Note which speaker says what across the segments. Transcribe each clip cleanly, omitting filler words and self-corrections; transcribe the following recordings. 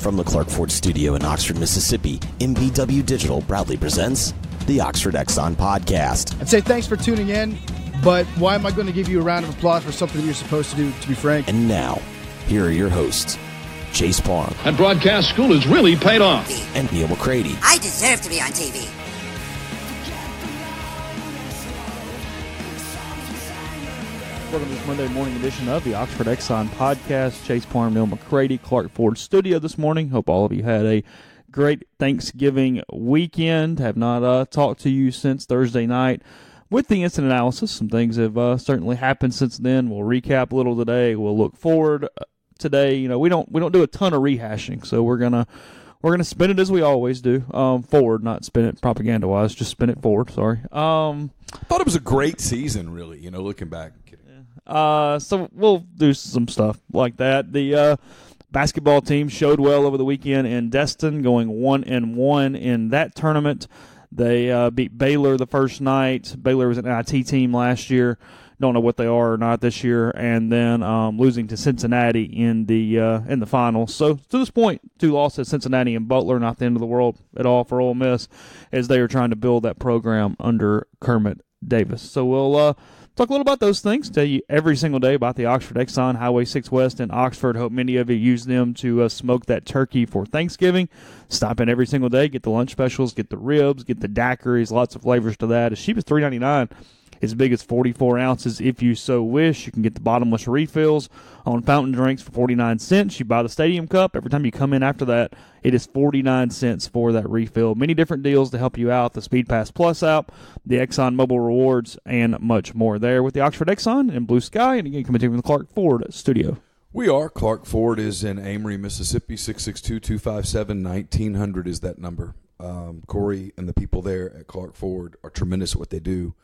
Speaker 1: From the Clark Ford Studio in Oxford, Mississippi, MBW Digital proudly presents the Oxford Exxon Podcast.
Speaker 2: I'd say thanks for tuning in, but why am I going to give you a round of applause for something you're supposed to do, to be frank?
Speaker 1: And now, here are your hosts, Chase Parham.
Speaker 3: And broadcast school has really paid off.
Speaker 1: And Neal McCready.
Speaker 4: I deserve to be on TV.
Speaker 5: Welcome to this Monday morning edition of the Oxford Exxon Podcast. Chase Parham, Neal McCready, Clark Ford Studio this morning. Hope all of you had a great Thanksgiving weekend. Have not talked to you since Thursday night with the instant analysis. Some things have certainly happened since then. We'll recap a little today. We'll look forward today. You know, we don't do a ton of rehashing, so we're gonna spin it as we always do. Forward, not spin it propaganda wise, just spin it forward. Sorry.
Speaker 6: I thought it was a great season, really. You know, looking back.
Speaker 5: So we'll do some stuff like that. The basketball team showed well over the weekend in Destin, going 1-1 in that tournament. They beat Baylor the first night. Baylor was an IT team last year. Don't know what they are or not this year. And then losing to Cincinnati in the finals. So to this point, 2 losses, Cincinnati and Butler, not the end of the world at all for Ole Miss, as they are trying to build that program under Kermit Davis. So we'll talk a little about those things. Tell you every single day about the Oxford Exxon, Highway 6 West in Oxford. Hope many of you use them to smoke that turkey for Thanksgiving. Stop in every single day. Get the lunch specials. Get the ribs. Get the daiquiris. Lots of flavors to that. As cheap as $3.99. As big as 44 ounces if you so wish. You can get the bottomless refills on fountain drinks for 49 cents. You buy the Stadium Cup. Every time you come in after that, it is 49 cents for that refill. Many different deals to help you out. The Speed Pass Plus app, the Exxon Mobile Rewards, and much more there with the Oxford Exxon and Blue Sky. And again, coming to you from the Clark Ford Studio.
Speaker 6: We are. Clark Ford is in Amory, Mississippi. 662-257-1900 is that number. Corey and the people there at Clark Ford are tremendous at what they do.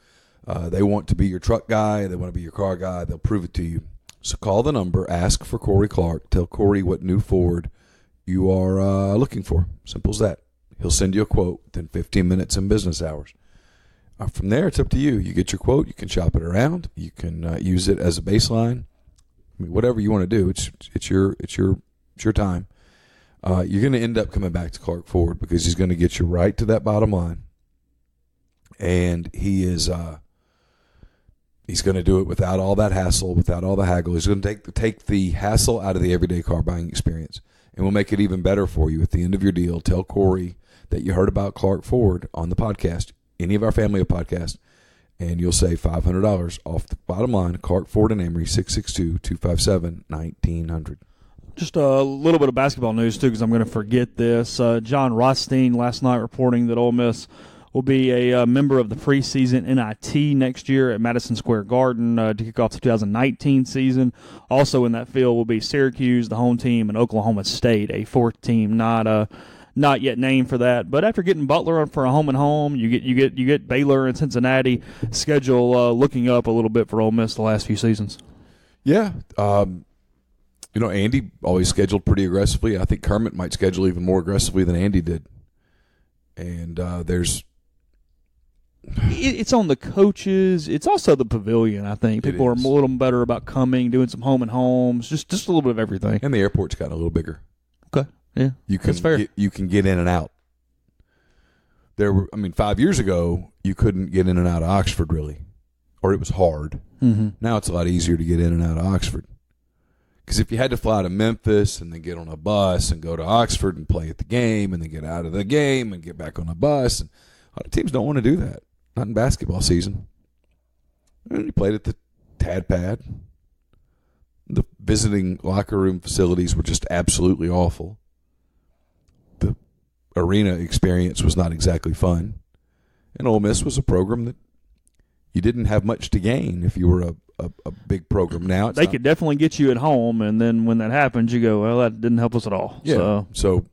Speaker 6: They want to be your truck guy. They want to be your car guy. They'll prove it to you. So call the number. Ask for Corey Clark. Tell Corey what new Ford you are looking for. Simple as that. He'll send you a quote within 15 minutes in business hours. From there, it's up to you. You get your quote. You can shop it around. You can use it as a baseline. I mean, whatever you want to do. It's your time. You're going to end up coming back to Clark Ford because he's going to get you right to that bottom line. And he is. He's going to do it without all that hassle, without all the haggle. He's going to take the hassle out of the everyday car buying experience, and we'll make it even better for you at the end of your deal. Tell Corey that you heard about Clark Ford on the podcast, any of our family of podcasts, and you'll save $500 off the bottom line. Clark Ford and Amory, 662-257-1900.
Speaker 5: Just a little bit of basketball news, too, because I'm going to forget this. John Rothstein last night reporting that Ole Miss will be a member of the preseason NIT next year at Madison Square Garden to kick off the 2019 season. Also in that field will be Syracuse, the home team, and Oklahoma State, a 4th team, not yet named for that. But after getting Butler for a home and home, you get Baylor and Cincinnati. Schedule looking up a little bit for Ole Miss the last few seasons.
Speaker 6: Yeah, Andy always scheduled pretty aggressively. I think Kermit might schedule even more aggressively than Andy did. And
Speaker 5: it's on the coaches. It's also the pavilion, I think. People are a little better about coming, doing some home and homes, just a little bit of everything.
Speaker 6: And the airport's gotten a little bigger.
Speaker 5: Okay, yeah, that's fair.
Speaker 6: You can get in and out. 5 years ago, you couldn't get in and out of Oxford, really. Or it was hard.
Speaker 5: Mm-hmm.
Speaker 6: Now it's a lot easier to get in and out of Oxford. Because if you had to fly to Memphis and then get on a bus and go to Oxford and play at the game and then get out of the game and get back on a bus, and a lot of teams don't want to do that. Not in basketball season. And you played at the Tad Pad. The visiting locker room facilities were just absolutely awful. The arena experience was not exactly fun. And Ole Miss was a program that you didn't have much to gain if you were a big program. Now
Speaker 5: they could definitely get you at home, and then when that happens, you go, well, that didn't help us at all.
Speaker 6: Yeah. So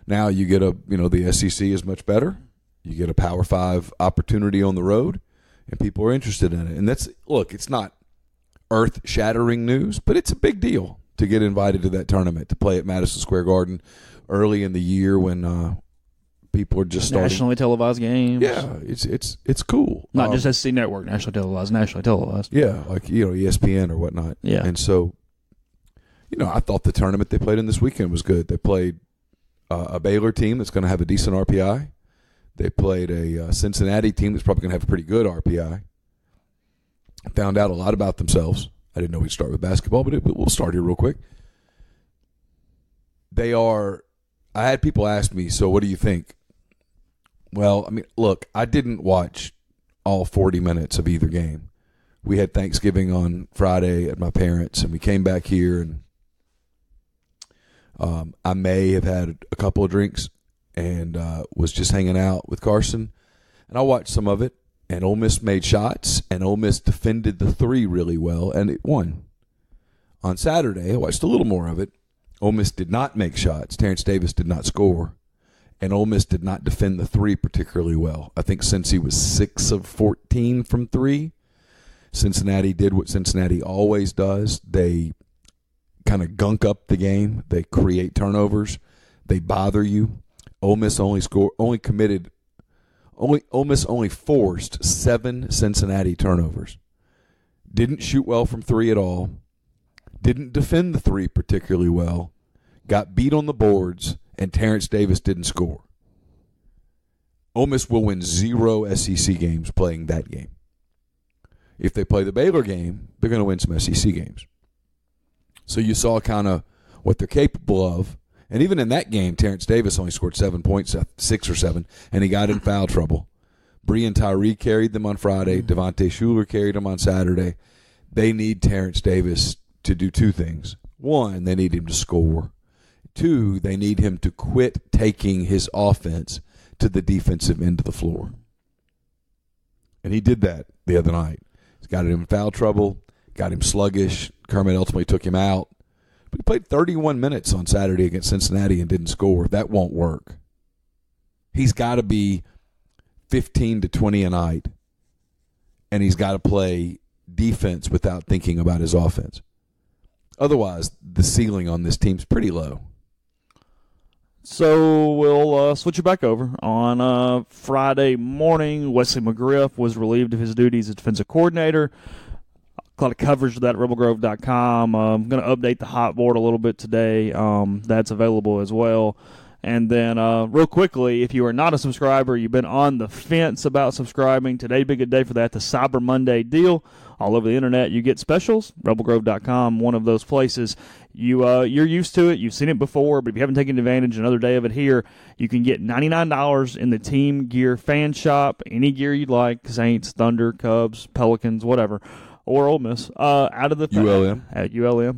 Speaker 6: now you get the SEC is much better. You get a Power 5 opportunity on the road, and people are interested in it. And it's not earth-shattering news, but it's a big deal to get invited to that tournament, to play at Madison Square Garden early in the year when people are just starting.
Speaker 5: Nationally televised games.
Speaker 6: Yeah, it's cool.
Speaker 5: Not just SC Network, nationally televised.
Speaker 6: Yeah, like ESPN or whatnot.
Speaker 5: Yeah.
Speaker 6: And so, I thought the tournament they played in this weekend was good. They played a Baylor team that's going to have a decent RPI. They played a Cincinnati team that's probably going to have a pretty good RPI. Found out a lot about themselves. I didn't know we'd start with basketball, but we'll start here real quick. I had people ask me, so what do you think? Well, I mean, look, I didn't watch all 40 minutes of either game. We had Thanksgiving on Friday at my parents', and we came back here, and I may have had a couple of drinks and was just hanging out with Carson. And I watched some of it, and Ole Miss made shots, and Ole Miss defended the three really well, and it won. On Saturday, I watched a little more of it. Ole Miss did not make shots. Terrence Davis did not score. And Ole Miss did not defend the three particularly well. I think Cincy was 6 of 14 from three. Cincinnati did what Cincinnati always does. They kind of gunk up the game. They create turnovers. They bother you. Ole Miss only forced 7 Cincinnati turnovers. Didn't shoot well from three at all. Didn't defend the three particularly well. Got beat on the boards, and Terrence Davis didn't score. Ole Miss will win 0 SEC games playing that game. If they play the Baylor game, they're going to win some SEC games. So you saw kind of what they're capable of. And even in that game, Terrence Davis only scored 7 points, 6 or 7, and he got in foul trouble. Bree and Tyree carried them on Friday. Devontae Shuler carried them on Saturday. They need Terrence Davis to do 2 things. 1, they need him to score. 2, they need him to quit taking his offense to the defensive end of the floor. And he did that the other night. He's got him in foul trouble, got him sluggish. Kermit ultimately took him out. But he played 31 minutes on Saturday against Cincinnati and didn't score. That won't work. He's got to be 15 to 20 a night, and he's got to play defense without thinking about his offense. Otherwise, the ceiling on this team's pretty low.
Speaker 5: So we'll switch it back over. On Friday morning, Wesley McGriff was relieved of his duties as defensive coordinator. A lot of coverage of that at rebelgrove.com. I'm going to update the hot board a little bit today. That's available as well. And then real quickly, if you are not a subscriber, you've been on the fence about subscribing, today'd be a good day for that, the Cyber Monday deal. All over the internet, you get specials, rebelgrove.com, one of those places. You're used to it. You've seen it before, but if you haven't taken advantage, another day of it here, you can get $99 in the Team Gear Fan Shop, any gear you'd like, Saints, Thunder, Cubs, Pelicans, whatever, or Ole Miss, out of the ULM,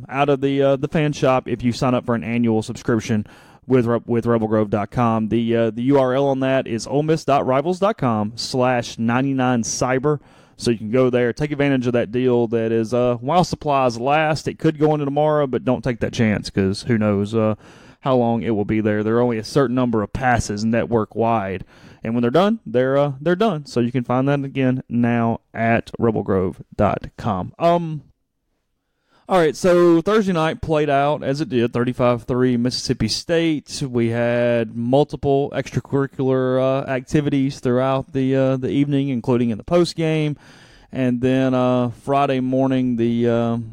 Speaker 5: out of the fan shop if you sign up for an annual subscription with rebelgrove.com. The URL on that is olemiss.rivals.com/99cyber. So you can go there, take advantage of that deal that is, while supplies last, it could go into tomorrow, but don't take that chance because who knows how long it will be there. There are only a certain number of passes network-wide, and when they're done, they're done. So you can find that again now at rebelgrove.com. All right, so Thursday night played out as it did, 35-3 Mississippi State. We had multiple extracurricular activities throughout the evening, including in the postgame. And then Friday morning, the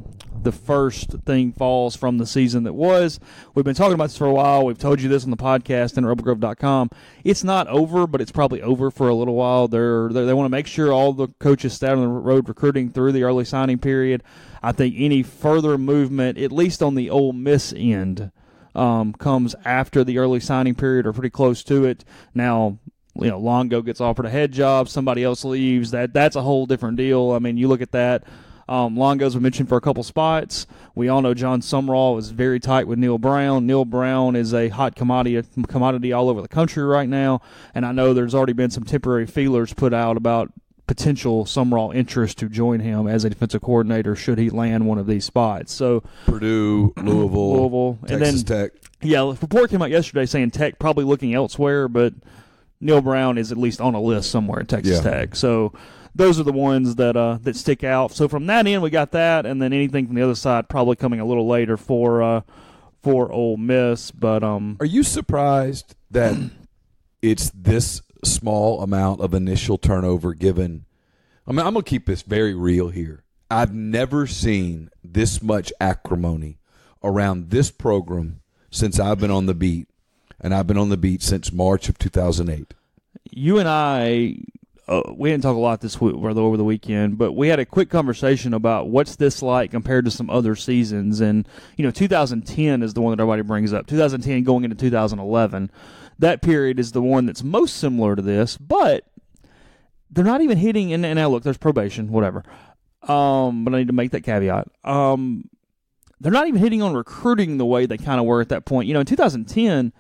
Speaker 5: first thing falls from the season that was. We've been talking about this for a while. We've told you this on the podcast and at rebelgrove.com. It's not over, but it's probably over for a little while. They want to make sure all the coaches stay on the road recruiting through the early signing period. I think any further movement, at least on the Ole Miss end, comes after the early signing period or pretty close to it. Now, Longo gets offered a head job, somebody else leaves. That's a whole different deal. I mean, you look at that. Longo's been mentioned for a couple spots. We all know John Sumrall is very tight with Neil Brown. Neil Brown is a hot commodity all over the country right now, and I know there's already been some temporary feelers put out about potential Sumrall interest to join him as a defensive coordinator should he land one of these spots. So
Speaker 6: Purdue, Louisville, Texas
Speaker 5: and then,
Speaker 6: Tech.
Speaker 5: Yeah, a report came out yesterday saying Tech probably looking elsewhere, but Neil Brown is at least on a list somewhere at Texas Tech. So those are the ones that stick out. So from that end, we got that, and then anything from the other side probably coming a little later for Ole Miss. But
Speaker 6: are you surprised that it's this small amount of initial turnover given? I mean, I'm going to keep this very real here. I've never seen this much acrimony around this program since I've been on the beat. and I've been on the beat since March of 2008.
Speaker 5: You and I, we didn't talk a lot this week, over the weekend, but we had a quick conversation about what's this like compared to some other seasons. And, 2010 is the one that everybody brings up. 2010 going into 2011. That period is the one that's most similar to this, but they're not even hitting, and now look, there's probation, whatever. But I need to make that caveat. They're not even hitting on recruiting the way they kind of were at that point. In 2010,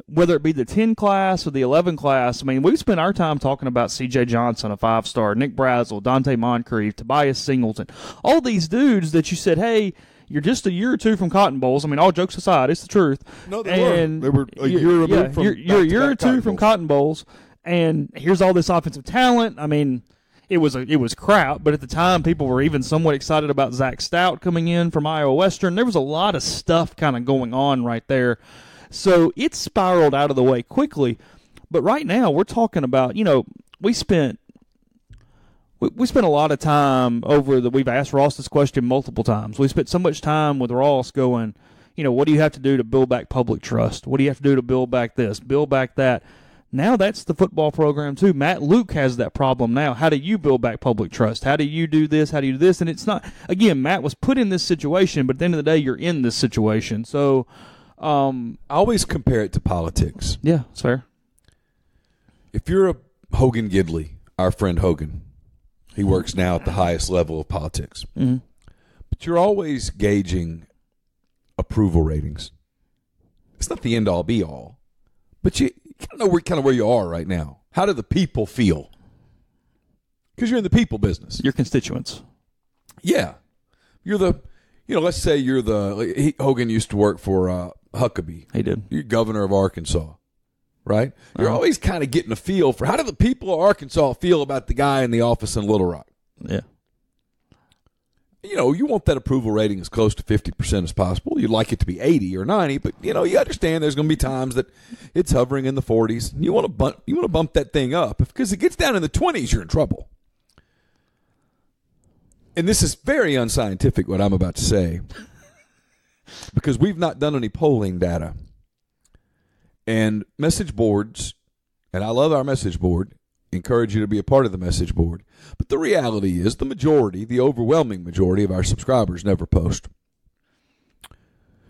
Speaker 5: whether it be the 10 class or the 11 class, I mean, we've spent our time talking about C.J. Johnson, a 5-star, Nick Brazel, Dante Moncrief, Tobias Singleton, all these dudes that you said, hey, you're just a year or two from Cotton Bowls. I mean, all jokes aside, it's the truth.
Speaker 6: No, they were a year removed from
Speaker 5: you're a year or two from Cotton Bowls, and here's all this offensive talent. I mean, it was crap, but at the time, people were even somewhat excited about Zach Stout coming in from Iowa Western. There was a lot of stuff kind of going on right there. So it spiraled out of the way quickly. But right now, we're talking about, we spent a lot of time we've asked Ross this question multiple times. We spent so much time with Ross going, what do you have to do to build back public trust? What do you have to do to build back this, build back that? Now that's the football program too. Matt Luke has that problem now. How do you build back public trust? How do you do this? How do you do this? And it's not, again, Matt was put in this situation, but at the end of the day, you're in this situation. So
Speaker 6: I always compare it to politics.
Speaker 5: Yeah, it's fair.
Speaker 6: If you're a Hogan Gidley, our friend Hogan, he works now at the highest level of politics.
Speaker 5: Mm-hmm.
Speaker 6: But you're always gauging approval ratings. It's not the end-all, be-all. But you know where you are right now. How do the people feel? Because you're in the people business.
Speaker 5: Your constituents.
Speaker 6: Yeah. You're the, let's say you're Hogan used to work for Huckabee.
Speaker 5: He did.
Speaker 6: You're governor of Arkansas, right? You're always kind of getting a feel for how do the people of Arkansas feel about the guy in the office in Little Rock?
Speaker 5: Yeah.
Speaker 6: You want that approval rating as close to 50% as possible. You'd like it to be 80 or 90, but you understand there's going to be times that it's hovering in the 40s. You want to bump that thing up because it gets down in the 20s, you're in trouble. And this is very unscientific what I'm about to say because we've not done any polling data. And message boards, and I love our message board, encourage you to be a part of the message board. But the reality is the overwhelming majority of our subscribers never post.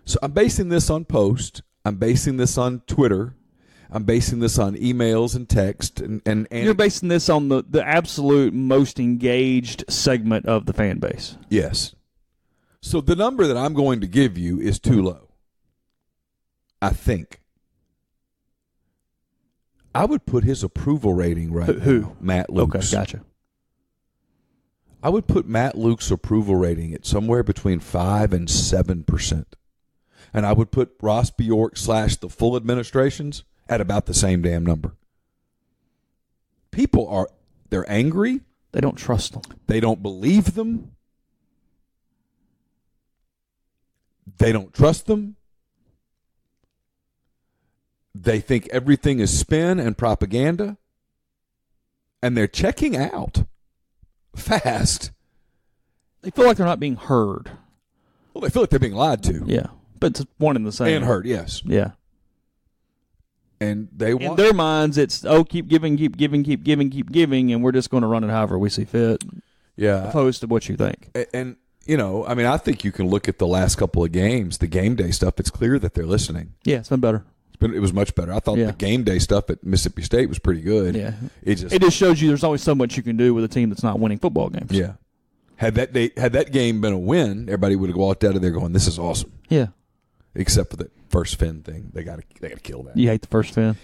Speaker 6: So I'm basing this on post. I'm basing this on Twitter. I'm basing this on emails and text. And
Speaker 5: you're basing this on the absolute most engaged segment of the fan base.
Speaker 6: Yes. So the number that I'm going to give you is too low, I think. I would put his approval rating now, Matt Luke's.
Speaker 5: Okay, gotcha.
Speaker 6: I would put Matt Luke's approval rating at somewhere between 5 and 7%. And I would put Ross Bjork / the full administrations at about the same damn number. People they're angry.
Speaker 5: They don't trust them.
Speaker 6: They don't believe them. They don't trust them. They think everything is spin and propaganda, and they're checking out fast.
Speaker 5: They feel like they're not being heard.
Speaker 6: Well, they feel like they're being lied to.
Speaker 5: Yeah, but it's one and the same.
Speaker 6: And heard, yes.
Speaker 5: Yeah.
Speaker 6: And they want...
Speaker 5: In their minds, it's, keep giving, and we're just going to run it however we see fit.
Speaker 6: Yeah.
Speaker 5: Opposed to what you think.
Speaker 6: And I think you can look at the last couple of games, the game day stuff. It's clear that they're listening.
Speaker 5: Yeah, it's been better.
Speaker 6: It was much better. I thought the game day stuff at Mississippi State was pretty good.
Speaker 5: Yeah,
Speaker 6: it
Speaker 5: just shows you there's always so much you can do with a team that's not winning football games.
Speaker 6: Yeah, had that game been a win, everybody would have walked out of there going, "This is awesome."
Speaker 5: Yeah,
Speaker 6: except for the first fin thing, they got to kill that.
Speaker 5: You hate the first fin.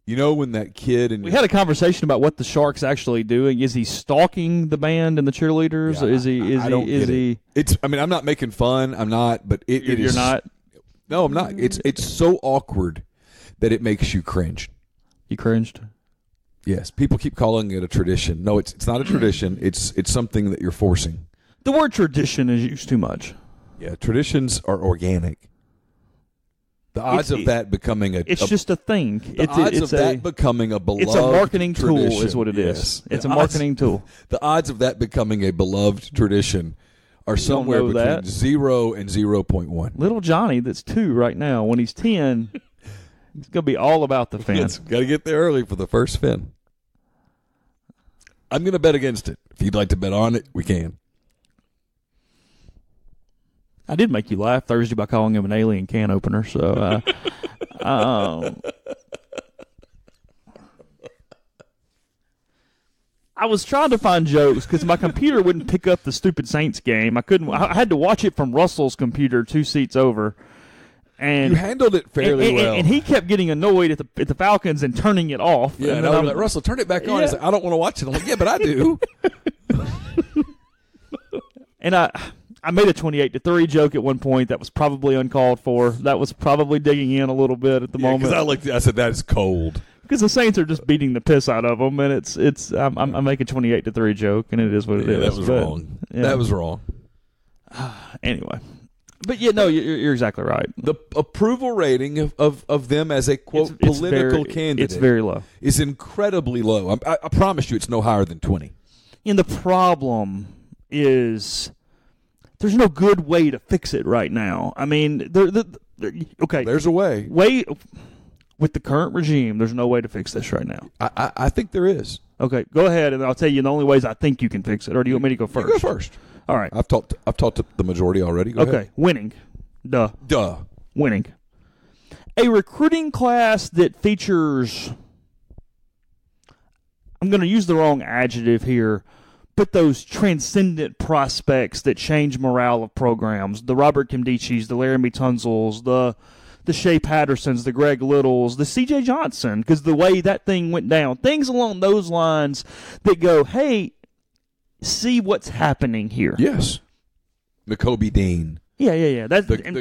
Speaker 6: When that kid and
Speaker 5: we had a conversation about what the Shark's actually doing. Is he stalking the band and the cheerleaders?
Speaker 6: Yeah, It's. I mean, I'm not making fun. I'm not. But
Speaker 5: you're not.
Speaker 6: No, I'm not. It's so awkward that it makes you cringe.
Speaker 5: You cringed?
Speaker 6: Yes. People keep calling it a tradition. No, it's not a tradition. It's something that you're forcing.
Speaker 5: The word tradition is used too much.
Speaker 6: Yeah, traditions are organic. The odds of that becoming
Speaker 5: it's just a thing.
Speaker 6: The odds of that becoming a beloved
Speaker 5: It's a marketing
Speaker 6: tradition,
Speaker 5: tool is what it is.
Speaker 6: Yes.
Speaker 5: It's a marketing tool.
Speaker 6: The odds of that becoming a beloved tradition are somewhere between 0 and 0.1.
Speaker 5: Little Johnny, that's 2 right now. When he's 10, It's going to be all about the fin.
Speaker 6: Got to get there early for the first fin. I'm going to bet against it. If you'd like to bet on it, we can.
Speaker 5: I did make you laugh Thursday by calling him an alien can opener. So, I was trying to find jokes because my computer wouldn't pick up the stupid Saints game. I had to watch it from Russell's computer 2 seats over. And
Speaker 6: you handled it fairly well.
Speaker 5: And he kept getting annoyed at the Falcons and turning it off.
Speaker 6: Yeah, and I'm like, Russell, turn it back on. He's like, I don't want to watch it. I'm like, yeah, but I do.
Speaker 5: And I made a 28-3 joke at one point that was probably uncalled for. That was probably digging in a little bit at the moment.
Speaker 6: Because I said, that is cold.
Speaker 5: Because the Saints are just beating the piss out of them, and I'm making 28-3 joke, and it is what it is.
Speaker 6: That was wrong. Yeah. That was wrong.
Speaker 5: Anyway. But, yeah, no, you're exactly right.
Speaker 6: The approval rating of them as a, quote, political candidate
Speaker 5: it's very low.
Speaker 6: Is incredibly low. I promise you it's no higher than 20.
Speaker 5: And the problem is there's no good way to fix it right now. I mean, okay.
Speaker 6: There's a way.
Speaker 5: With the current regime, there's no way to fix this right now.
Speaker 6: I think there is.
Speaker 5: Okay, go ahead, and I'll tell you the only ways I think you can fix it. Or do you want me to go first?
Speaker 6: You go first.
Speaker 5: All right.
Speaker 6: I've talked to the majority already. Go ahead.
Speaker 5: Winning. Duh. Winning. A recruiting class that features, I'm going to use the wrong adjective here, but those transcendent prospects that change morale of programs, the Robert Kimdichis, the Laramie Tunzels, the Shea Pattersons, the Greg Littles, the C.J. Johnson, because the way that thing went down, things along those lines that go, hey, see what's happening here.
Speaker 6: Yes. N'Kobe Dean.
Speaker 5: Yeah.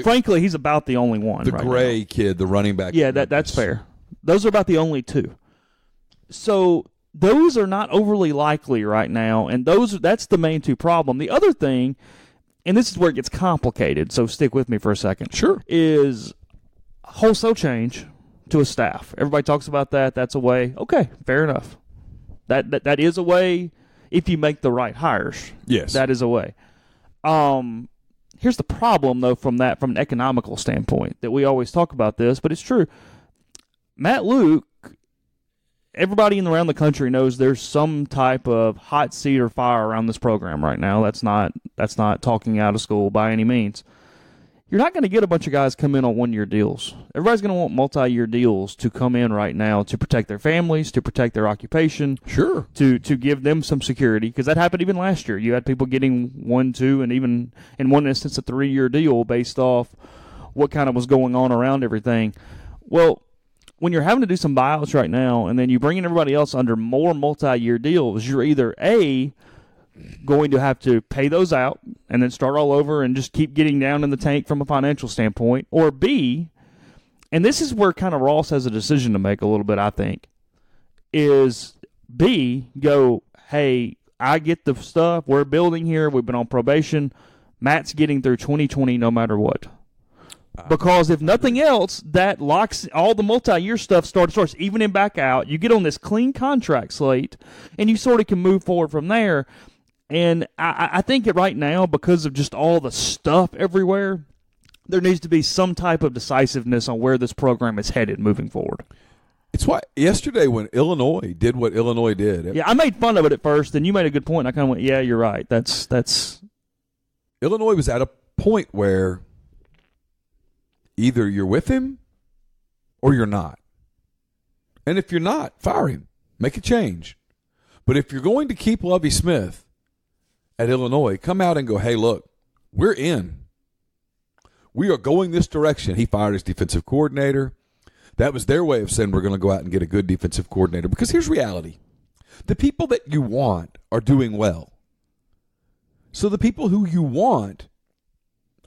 Speaker 5: Frankly, he's about the only one.
Speaker 6: The
Speaker 5: right
Speaker 6: Gray
Speaker 5: now.
Speaker 6: kid, the running back.
Speaker 5: Yeah, that's fair. Those are about the only two. So those are not overly likely right now, and that's the main two problem. The other thing, and this is where it gets complicated, so stick with me for a second.
Speaker 6: Sure.
Speaker 5: Is wholesale change to a staff. Everybody talks about that. That's a way. Okay, fair enough. That is a way if you make the right hires.
Speaker 6: Yes.
Speaker 5: That is a way. Here's the problem, though, from an economical standpoint, that we always talk about this, but it's true. Matt Luke, everybody around the country knows there's some type of hot seat or fire around this program right now. That's not talking out of school by any means. You're not going to get a bunch of guys come in on one-year deals. Everybody's going to want multi-year deals to come in right now to protect their families, to protect their occupation.
Speaker 6: Sure.
Speaker 5: To give them some security, because that happened even last year. You had people getting 1, 2, and even in one instance a 3-year deal based off what kind of was going on around everything. Well, when you're having to do some buyouts right now and then you bring in everybody else under more multi-year deals, you're either A, going to have to pay those out and then start all over and just keep getting down in the tank from a financial standpoint, or B, and this is where kind of Ross has a decision to make a little bit, I think, is B, go, hey, I get the stuff, we're building here, we've been on probation, Matt's getting through 2020 no matter what. Because if nothing else, that locks all the multi-year stuff starts evening back out. You get on this clean contract slate, and you sort of can move forward from there. And I think right now, because of just all the stuff everywhere, there needs to be some type of decisiveness on where this program is headed moving forward.
Speaker 6: It's why yesterday when Illinois did what Illinois did.
Speaker 5: Yeah, I made fun of it at first, and you made a good point. I kind of went, yeah, you're right. That's
Speaker 6: Illinois was at a point where either you're with him or you're not. And if you're not, fire him. Make a change. But if you're going to keep Lovie Smith at Illinois, come out and go, hey, look, we're in. We are going this direction. He fired his defensive coordinator. That was their way of saying we're going to go out and get a good defensive coordinator. Because here's reality. The people that you want are doing well. So the people who you want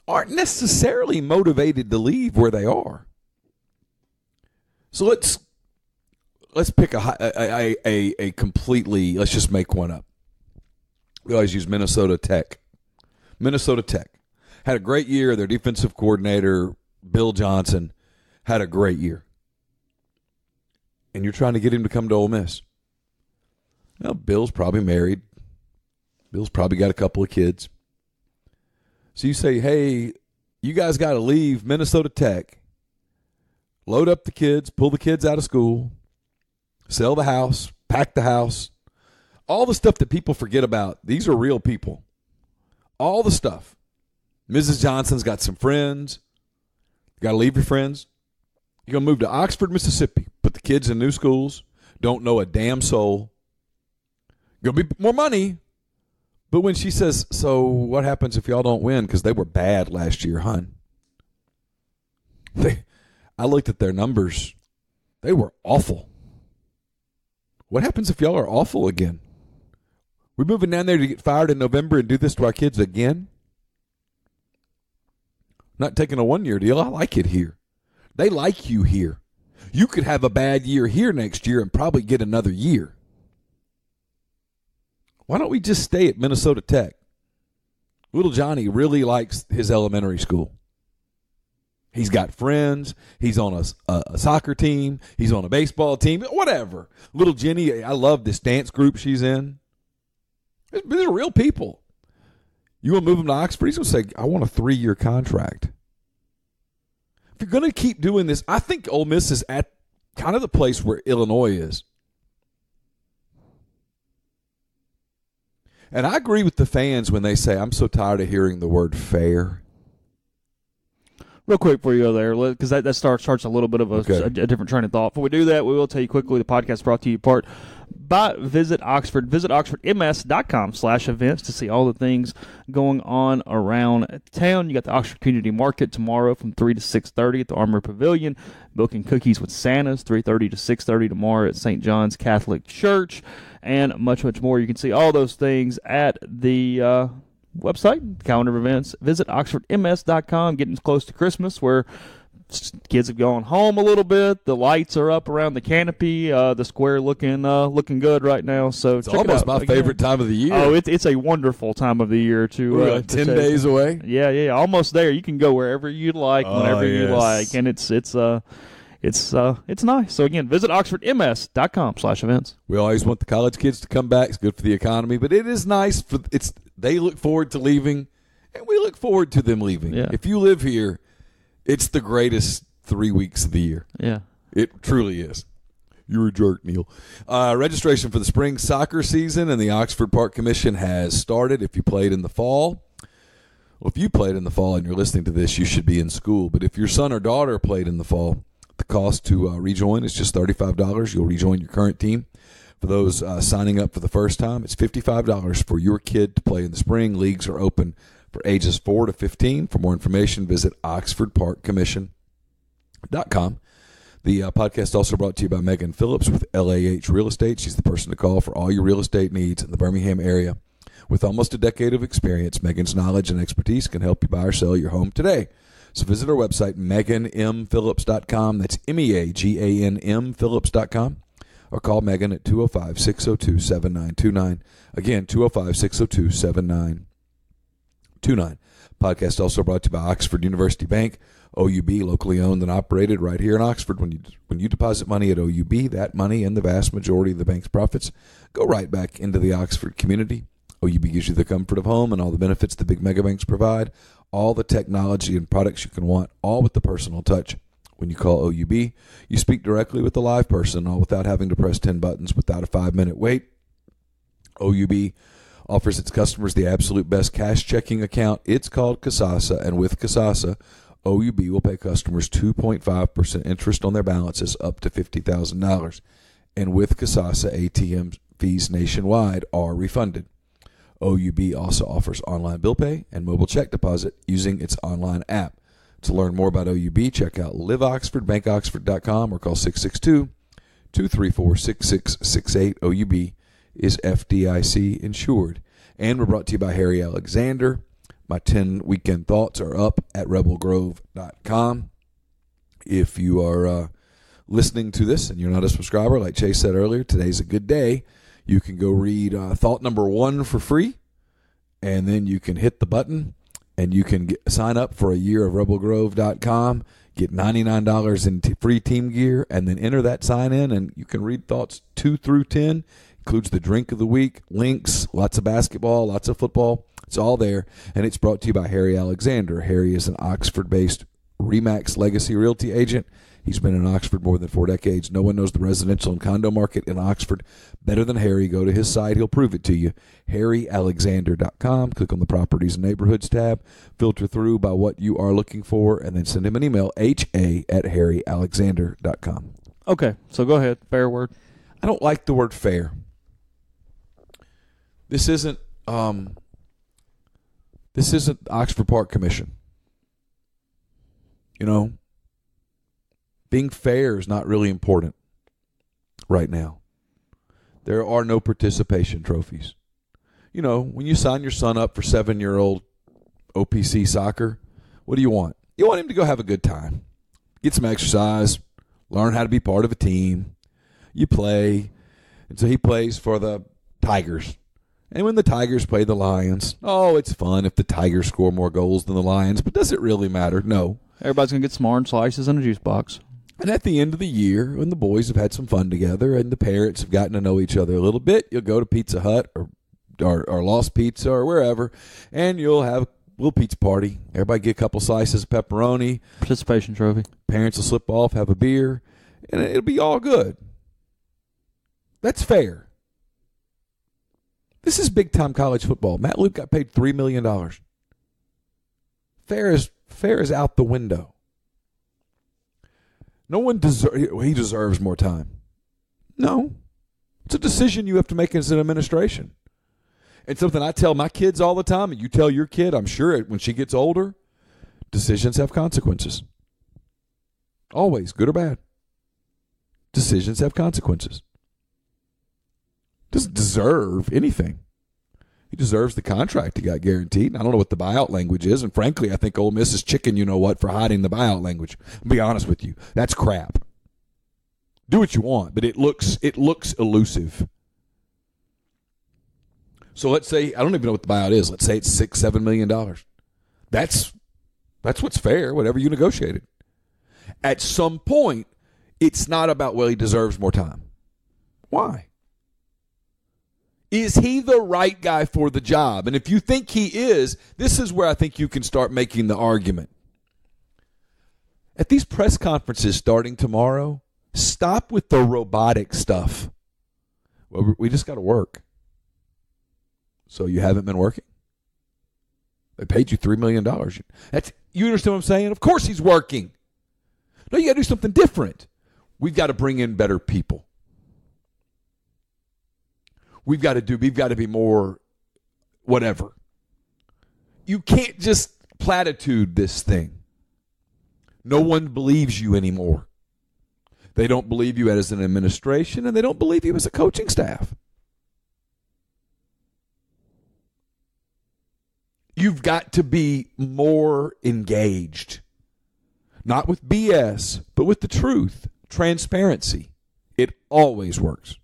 Speaker 6: aren't necessarily motivated to leave where they are. So let's pick a completely, let's just make one up. We always use Minnesota Tech. Minnesota Tech had a great year. Their defensive coordinator, Bill Johnson, had a great year. And you're trying to get him to come to Ole Miss. Well, Bill's probably married. Bill's probably got a couple of kids. So you say, hey, you guys got to leave Minnesota Tech. load up the kids, pull the kids out of school, sell the house, pack the house, all the stuff that people forget about. These are real people. All the stuff. Mrs. Johnson's got some friends. You got to leave your friends. You're going to move to Oxford, Mississippi, put the kids in new schools, don't know a damn soul. Going to be more money. But when she says, so what happens if y'all don't win? Because they were bad last year, hon. I looked at their numbers. They were awful. What happens if y'all are awful again? We're moving down there to get fired in November and do this to our kids again? Not taking a one-year deal. I like it here. They like you here. You could have a bad year here next year and probably get another year. Why don't we just stay at Minnesota Tech? Little Johnny really likes his elementary school. He's got friends. He's on a soccer team. He's on a baseball team. Whatever. Little Jenny, I love this dance group she's in. These are real people. You want to move him to Oxford? He's going to say, I want a 3-year contract. If you're going to keep doing this, I think Ole Miss is at kind of the place where Illinois is. And I agree with the fans when they say, I'm so tired of hearing the word fair.
Speaker 5: Real quick before you go there, because that starts a little bit of a different train of thought. Before we do that, we will tell you quickly the podcast is brought to you part by Visit Oxford. Visit oxfordms.com/events to see all the things going on around town. You got the Oxford Community Market tomorrow from 3 to 6:30 at the Armory Pavilion. Milk and Cookies with Santa's, 3:30 to 6:30 tomorrow at St. John's Catholic Church, and much, much more. You can see all those things at the website, calendar of events. Visit oxfordms.com. Getting close to Christmas, where kids have gone home a little bit. The lights are up around the canopy. The square looking good right now. So
Speaker 6: it's almost my favorite time of the year.
Speaker 5: Oh, it's a wonderful time of the year to
Speaker 6: 10 days away.
Speaker 5: Yeah, almost there. You can go wherever you'd like, whenever you like, and it's nice. So again, visit oxfordms.com/events.
Speaker 6: We always want the college kids to come back. It's good for the economy, but it is nice they look forward to leaving, and we look forward to them leaving.
Speaker 5: Yeah.
Speaker 6: If you live here, it's the greatest 3 weeks of the year.
Speaker 5: Yeah.
Speaker 6: It truly is. You're a jerk, Neil. Registration for the spring soccer season and the Oxford Park Commission has started. If you played in the fall, and you're listening to this, you should be in school. But if your son or daughter played in the fall, the cost to rejoin is just $35. You'll rejoin your current team. For those signing up for the first time, it's $55 for your kid to play in the spring. Leagues are open for ages 4 to 15. For more information, visit oxfordparkcommission.com. The podcast also brought to you by Megan Phillips with LAH Real Estate. She's the person to call for all your real estate needs in the Birmingham area. With almost a decade of experience, Megan's knowledge and expertise can help you buy or sell your home today. So visit our website, meganmphillips.com. That's MEAGANM Phillips.com. Or call Megan at 205-602-7929. Again, 205-602-7929. Podcast also brought to you by Oxford University Bank, OUB, locally owned and operated right here in Oxford. When you deposit money at OUB, that money and the vast majority of the bank's profits go right back into the Oxford community. OUB gives you the comfort of home and all the benefits the big mega banks provide, all the technology and products you can want, all with the personal touch. When you call OUB, you speak directly with the live person, all without having to press 10 buttons, without a 5-minute wait. OUB offers its customers the absolute best cash checking account. It's called Kasasa, and with Kasasa, OUB will pay customers 2.5% interest on their balances up to $50,000. And with Kasasa, ATM fees nationwide are refunded. OUB also offers online bill pay and mobile check deposit using its online app. To learn more about OUB, check out liveoxfordbankoxford.com or call 662-234-6668. OUB is FDIC insured. And we're brought to you by Harry Alexander. My 10 weekend thoughts are up at rebelgrove.com. If you are listening to this and you're not a subscriber, like Chase said earlier, today's a good day. You can go read thought number 1 for free, and then you can hit the button. And you can sign up for a year of rebelgrove.com, get $99 in free team gear, and then enter that sign-in, and you can read thoughts 2 through 10. Includes the drink of the week, links, lots of basketball, lots of football. It's all there, and it's brought to you by Harry Alexander. Harry is an Oxford-based RE/MAX Legacy Realty agent. He's been in Oxford more than 4 decades. No one knows the residential and condo market in Oxford better than Harry. Go to his site. He'll prove it to you. HarryAlexander.com. Click on the Properties and Neighborhoods tab. Filter through by what you are looking for, and then send him an email, ha@harryalexander.com.
Speaker 5: Okay, so go ahead. Fair word.
Speaker 6: I don't like the word fair. This isn't the Oxford Park Commission. You know, being fair is not really important right now. There are no participation trophies. You know, when you sign your son up for 7-year-old OPC soccer, what do you want? You want him to go have a good time, get some exercise, learn how to be part of a team. You play, and so he plays for the Tigers. And when the Tigers play the Lions, it's fun if the Tigers score more goals than the Lions, but does it really matter? No.
Speaker 5: Everybody's going to get some orange slices and a juice box.
Speaker 6: And at the end of the year, when the boys have had some fun together and the parents have gotten to know each other a little bit, you'll go to Pizza Hut or Lost Pizza or wherever, and you'll have a little pizza party. Everybody get a couple slices of pepperoni.
Speaker 5: Participation trophy.
Speaker 6: Parents will slip off, have a beer, and it'll be all good. That's fair. This is big-time college football. Matt Luke got paid $3 million. Fair is out the window. No one he deserves more time. No. It's a decision you have to make as an administration. It's something I tell my kids all the time, and you tell your kid, I'm sure, when she gets older, decisions have consequences. Always, good or bad. Decisions have consequences. Doesn't deserve anything. He deserves the contract he got guaranteed. And I don't know what the buyout language is, and frankly, I think Ole Miss is chicken you-know-what for hiding the buyout language. I'll be honest with you. That's crap. Do what you want, but it looks elusive. So let's say, I don't even know what the buyout is. Let's say it's $6-7 million. That's what's fair, whatever you negotiated. At some point, it's not about, well, he deserves more time. Why? Is he the right guy for the job? And if you think he is, this is where I think you can start making the argument. At these press conferences starting tomorrow, stop with the robotic stuff. Well, we just got to work. So you haven't been working? They paid you $3 million. You understand what I'm saying? Of course he's working. No, you got to do something different. We've got to bring in better people. We've got to be more whatever. You can't just platitude this thing. No one believes you anymore. They don't believe you as an administration, and they don't believe you as a coaching staff. You've got to be more engaged. Not with BS, but with the truth. Transparency. It always works.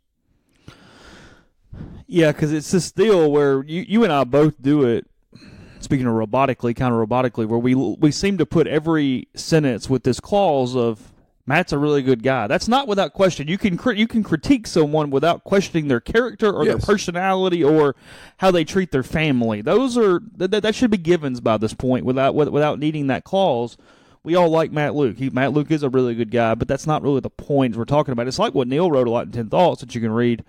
Speaker 5: Yeah, because it's this deal where you and I both do it, speaking of robotically, where we seem to put every sentence with this clause of, Matt's a really good guy. That's not without question. You can critique someone without questioning their character or their personality or how they treat their family. Those are that should be givens by this point without needing that clause. We all like Matt Luke. Matt Luke is a really good guy, but that's not really the point we're talking about. It's like what Neil wrote a lot in 10 Thoughts that you can read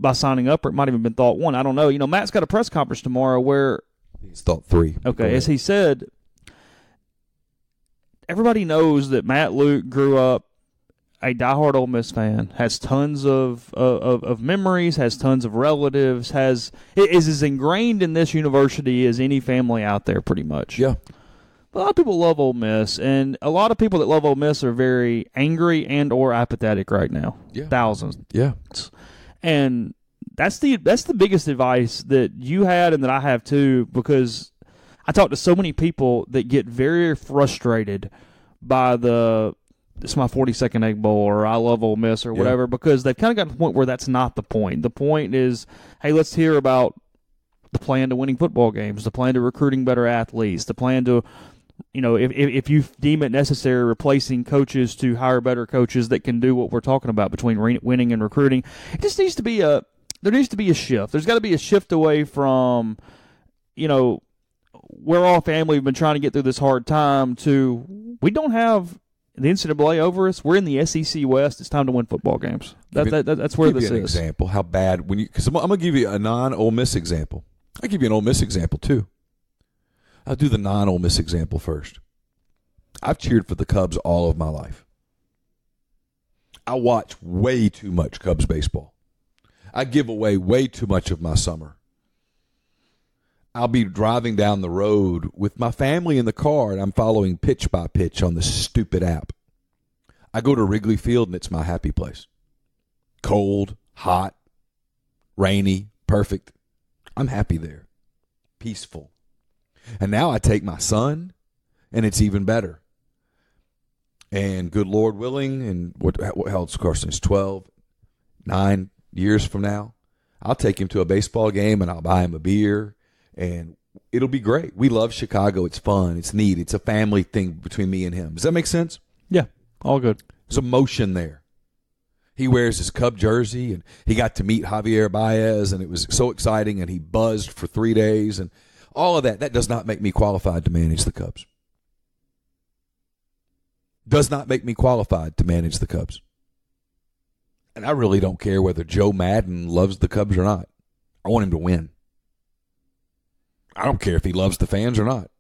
Speaker 5: by signing up, or it might have even been Thought 1. I don't know. Matt's got a press conference tomorrow where
Speaker 6: it's Thought 3.
Speaker 5: Okay, as he said, everybody knows that Matt Luke grew up a diehard Ole Miss fan, has tons of memories, has tons of relatives, is as ingrained in this university as any family out there, pretty much.
Speaker 6: Yeah.
Speaker 5: A lot of people love Ole Miss, and a lot of people that love Ole Miss are very angry and or apathetic right now.
Speaker 6: Yeah.
Speaker 5: Thousands.
Speaker 6: Yeah.
Speaker 5: And that's the biggest advice that you had and that I have too, because I talk to so many people that get very frustrated by it's my 42nd Egg Bowl or I love Ole Miss or whatever, because they've kind of gotten to the point where that's not the point. The point is, hey, let's hear about the plan to winning football games, the plan to recruiting better athletes, the plan to, if you deem it necessary, replacing coaches to hire better coaches that can do what we're talking about between winning and recruiting. It just needs to be there needs to be a shift. There's got to be a shift away from, we're all family, we've been trying to get through this hard time, to we don't have the NCAA over us. We're in the SEC West. It's time to win football games. That's where this is.
Speaker 6: Give you an example how bad because I'm going to give you a non-Ole Miss example. I'll give you an Ole Miss example too. I'll do the non-Ole Miss example first. I've cheered for the Cubs all of my life. I watch way too much Cubs baseball. I give away way too much of my summer. I'll be driving down the road with my family in the car, and I'm following pitch by pitch on this stupid app. I go to Wrigley Field, and it's my happy place. Cold, hot, rainy, perfect. I'm happy there. Peaceful. And now I take my son, and it's even better. And good Lord willing, and how old's Carson? He's 12, 9 years from now, I'll take him to a baseball game, and I'll buy him a beer, and it'll be great. We love Chicago. It's fun. It's neat. It's a family thing between me and him. Does that make sense?
Speaker 5: Yeah, all good.
Speaker 6: There's emotion there. He wears his Cub jersey, and he got to meet Javier Baez, and it was so exciting, and he buzzed for 3 days, and all of that. That does not make me qualified to manage the Cubs. Does not make me qualified to manage the Cubs. And I really don't care whether Joe Madden loves the Cubs or not. I want him to win. I don't care if he loves the fans or not.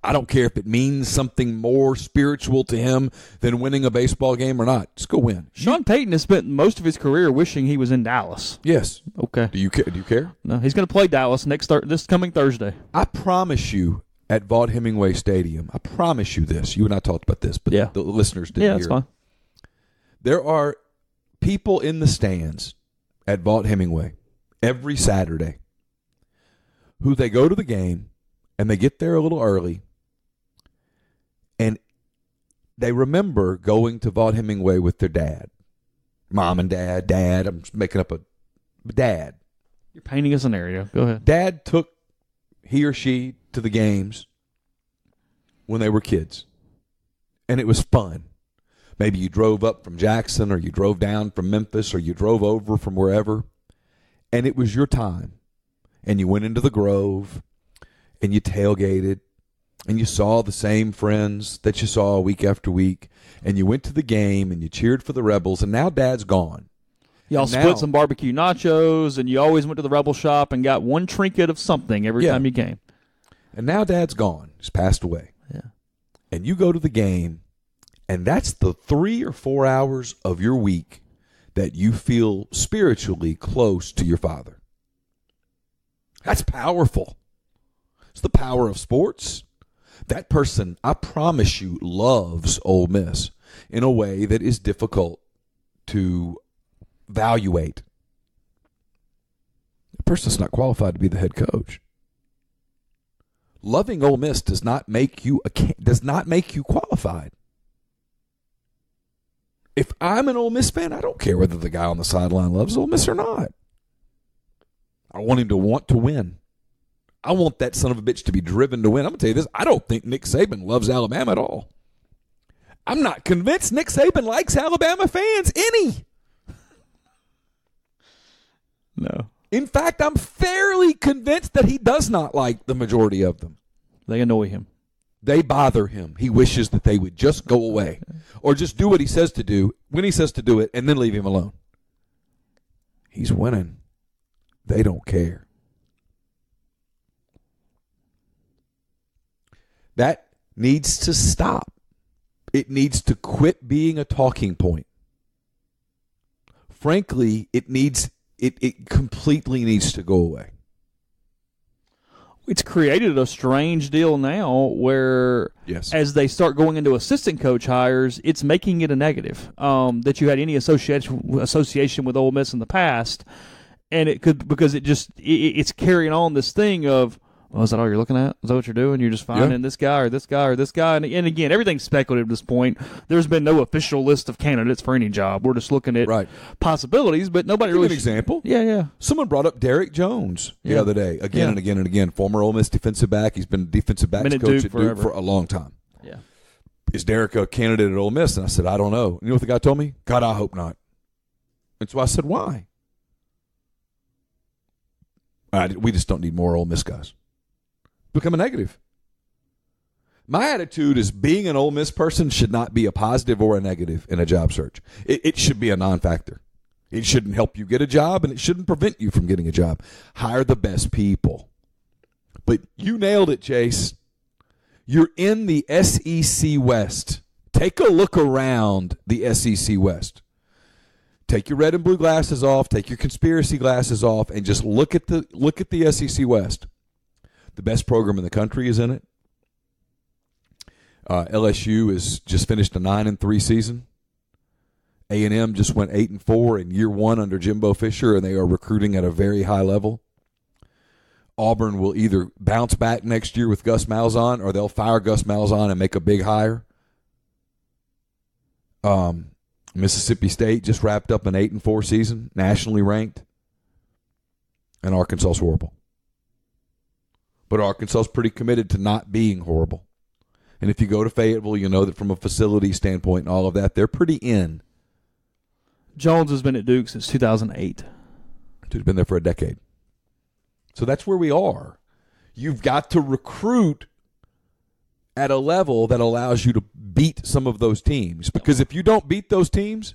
Speaker 6: I don't care if it means something more spiritual to him than winning a baseball game or not. Just go win.
Speaker 5: Sean Payton has spent most of his career wishing he was in Dallas.
Speaker 6: Yes.
Speaker 5: Okay.
Speaker 6: Do you care?
Speaker 5: No, he's going to play Dallas this coming Thursday.
Speaker 6: I promise you, at Vaught Hemingway Stadium, I promise you this. You and I talked about this, but the listeners didn't hear.
Speaker 5: Yeah, that's fine.
Speaker 6: There are people in the stands at Vaught Hemingway every Saturday who they go to the game and they get there a little early and they remember going to Vaught Hemingway with their dad. Mom and dad, I'm making up a dad.
Speaker 5: You're painting a scenario. Go ahead.
Speaker 6: Dad took he or she to the games when they were kids, and it was fun. Maybe you drove up from Jackson, or you drove down from Memphis, or you drove over from wherever, and it was your time. And you went into the Grove, and you tailgated, and you saw the same friends that you saw week after week, and you went to the game, and you cheered for the Rebels, and now Dad's gone.
Speaker 5: Y'all split some barbecue nachos, and you always went to the Rebel shop and got one trinket of something every time you came.
Speaker 6: And now Dad's gone. He's passed away.
Speaker 5: Yeah.
Speaker 6: And you go to the game, and that's the 3 or 4 hours of your week that you feel spiritually close to your father. That's powerful. It's the power of sports. That person, I promise you, loves Ole Miss in a way that is difficult to evaluate. The person's not qualified to be the head coach. Loving Ole Miss does not make you qualified. If I'm an Ole Miss fan, I don't care whether the guy on the sideline loves Ole Miss or not. I want him to want to win. I want that son of a bitch to be driven to win. I'm going to tell you this. I don't think Nick Saban loves Alabama at all. I'm not convinced Nick Saban likes Alabama fans any.
Speaker 5: No.
Speaker 6: In fact, I'm fairly convinced that he does not like the majority of them.
Speaker 5: They annoy him.
Speaker 6: They bother him. He wishes that they would just go away or just do what he says to do when he says to do it and then leave him alone. He's winning. They don't care. That needs to stop. It needs to quit being a talking point. Frankly, it completely needs to go away.
Speaker 5: It's created a strange deal now where as they start going into assistant coach hires, it's making it a negative that you had any association with Ole Miss in the past. And it could, because it's carrying on this thing of, oh, is that all you're looking at? Is that what you're doing? You're just finding this guy or this guy or this guy? And again, everything's speculative at this point. There's been no official list of candidates for any job. We're just looking at possibilities, but nobody really.
Speaker 6: An example.
Speaker 5: Yeah.
Speaker 6: Someone brought up Derek Jones the other day, again and again and again. Former Ole Miss defensive back. He's been defensive backs coach at Duke for a long time.
Speaker 5: Yeah.
Speaker 6: Is Derek a candidate at Ole Miss? And I said, I don't know. You know what the guy told me? God, I hope not. And so I said, why? We just don't need more Ole Miss guys. Become a negative. My attitude is being an Ole Miss person should not be a positive or a negative in a job search. It should be a non-factor. It shouldn't help you get a job, and it shouldn't prevent you from getting a job. Hire the best people. But you nailed it, Chase. You're in the SEC West. Take a look around the SEC West. Take your red and blue glasses off, take your conspiracy glasses off, and just look at the SEC West. The best program in the country is in it. LSU is just finished a 9-3 season. A&M just went 8-4 in year one under Jimbo Fisher, and they are recruiting at a very high level. Auburn will either bounce back next year with Gus Malzahn, or they'll fire Gus Malzahn and make a big hire. Mississippi State just wrapped up an 8-4 season, nationally ranked, and Arkansas is horrible. But Arkansas is pretty committed to not being horrible. And if you go to Fayetteville, you know that from a facility standpoint and all of that, they're pretty in.
Speaker 5: Jones has been at Duke since 2008.
Speaker 6: Dude's been there for a decade. So that's where we are. You've got to recruit at a level that allows you to beat some of those teams. Because if you don't beat those teams,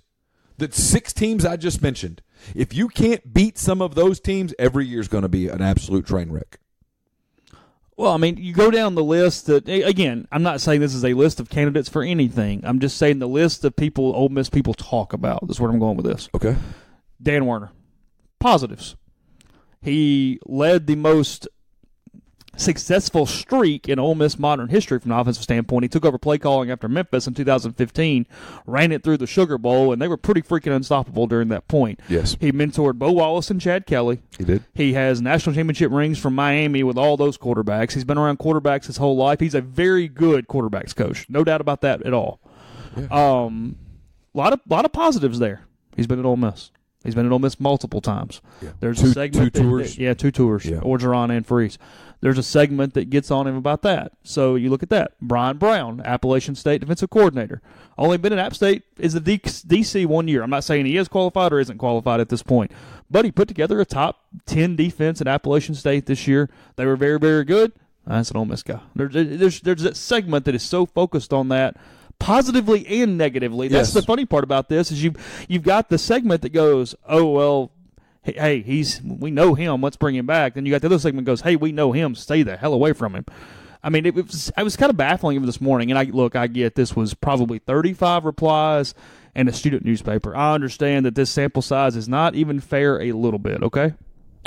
Speaker 6: the 6 teams I just mentioned, if you can't beat some of those teams, every year is going to be an absolute train wreck.
Speaker 5: Well, I mean, you go down the list that, again, I'm not saying this is a list of candidates for anything. I'm just saying the list of people Ole Miss people talk about. That's where I'm going with this.
Speaker 6: Okay.
Speaker 5: Dan Werner. Positives. He led the most successful streak in Ole Miss modern history from an offensive standpoint. He took over play calling after Memphis in 2015, ran it through the Sugar Bowl, and they were pretty freaking unstoppable during that point.
Speaker 6: Yes.
Speaker 5: He mentored Bo Wallace and Chad Kelly.
Speaker 6: He did.
Speaker 5: He has national championship rings from Miami with all those quarterbacks. He's been around quarterbacks his whole life. He's a very good quarterbacks coach. No doubt about that at all.
Speaker 6: Yeah.
Speaker 5: Lot of positives there. He's been at Ole Miss. He's been at Ole Miss multiple times.
Speaker 6: Yeah.
Speaker 5: There's a segment
Speaker 6: two tours.
Speaker 5: 2 tours.
Speaker 6: Yeah.
Speaker 5: Orgeron and Freeze. There's a segment that gets on him about that. So you look at that. Brian Brown, Appalachian State defensive coordinator. Only been at App State is the DC 1 year. I'm not saying he is qualified or isn't qualified at this point. But he put together a top 10 defense at Appalachian State this year. They were very, very good. That's an Ole Miss guy. There's that segment that is so focused on that, positively and negatively. That's the funny part about this is you've got the segment that goes, oh, well, hey, we know him, let's bring him back. Then you got the other segment that goes, hey, we know him, stay the hell away from him. I mean, I was kind of baffling this morning, and I get this was probably 35 replies and a student newspaper. I understand that this sample size is not even fair a little bit, okay?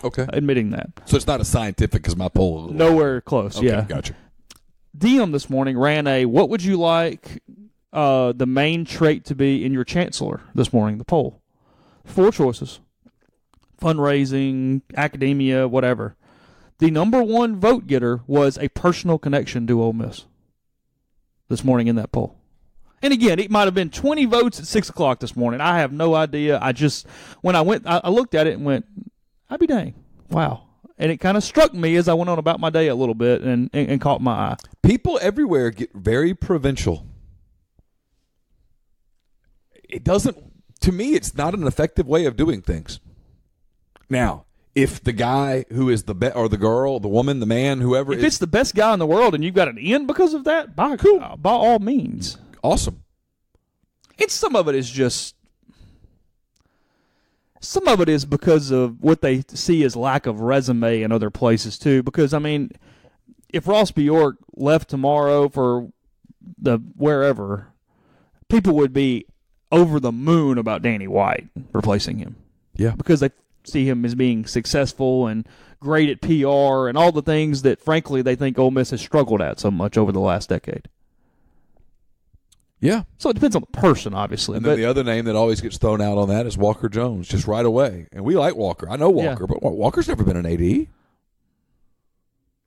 Speaker 6: Okay.
Speaker 5: Admitting that.
Speaker 6: So it's not as scientific as my poll.
Speaker 5: Nowhere close,
Speaker 6: okay,
Speaker 5: yeah.
Speaker 6: Gotcha.
Speaker 5: Diem this morning ran what would you like the main trait to be in your chancellor this morning, the poll? 4 choices. Fundraising, academia, whatever. The number 1 vote getter was a personal connection to Ole Miss this morning in that poll. And again, it might have been 20 votes at 6 o'clock this morning. I have no idea. When I looked at it and went, I'd be dang. Wow. And it kind of struck me as I went on about my day a little bit and caught my eye.
Speaker 6: People everywhere get very provincial. It doesn't, to me, it's not an effective way of doing things. Now, if the guy who is or the girl, the woman, the man, whoever,
Speaker 5: if it's the best guy in the world and you've got an in because of that, by all means,
Speaker 6: awesome.
Speaker 5: Some of it is because of what they see as lack of resume in other places too. Because I mean, if Ross Bjork left tomorrow for the wherever, people would be over the moon about Danny White replacing him.
Speaker 6: Yeah,
Speaker 5: because they see him as being successful and great at PR and all the things that, frankly, they think Ole Miss has struggled at so much over the last decade.
Speaker 6: Yeah.
Speaker 5: So it depends on the person, obviously.
Speaker 6: And then the other name that always gets thrown out on that is Walker Jones, just right away. And we like Walker. I know Walker, but Walker's never been an AD.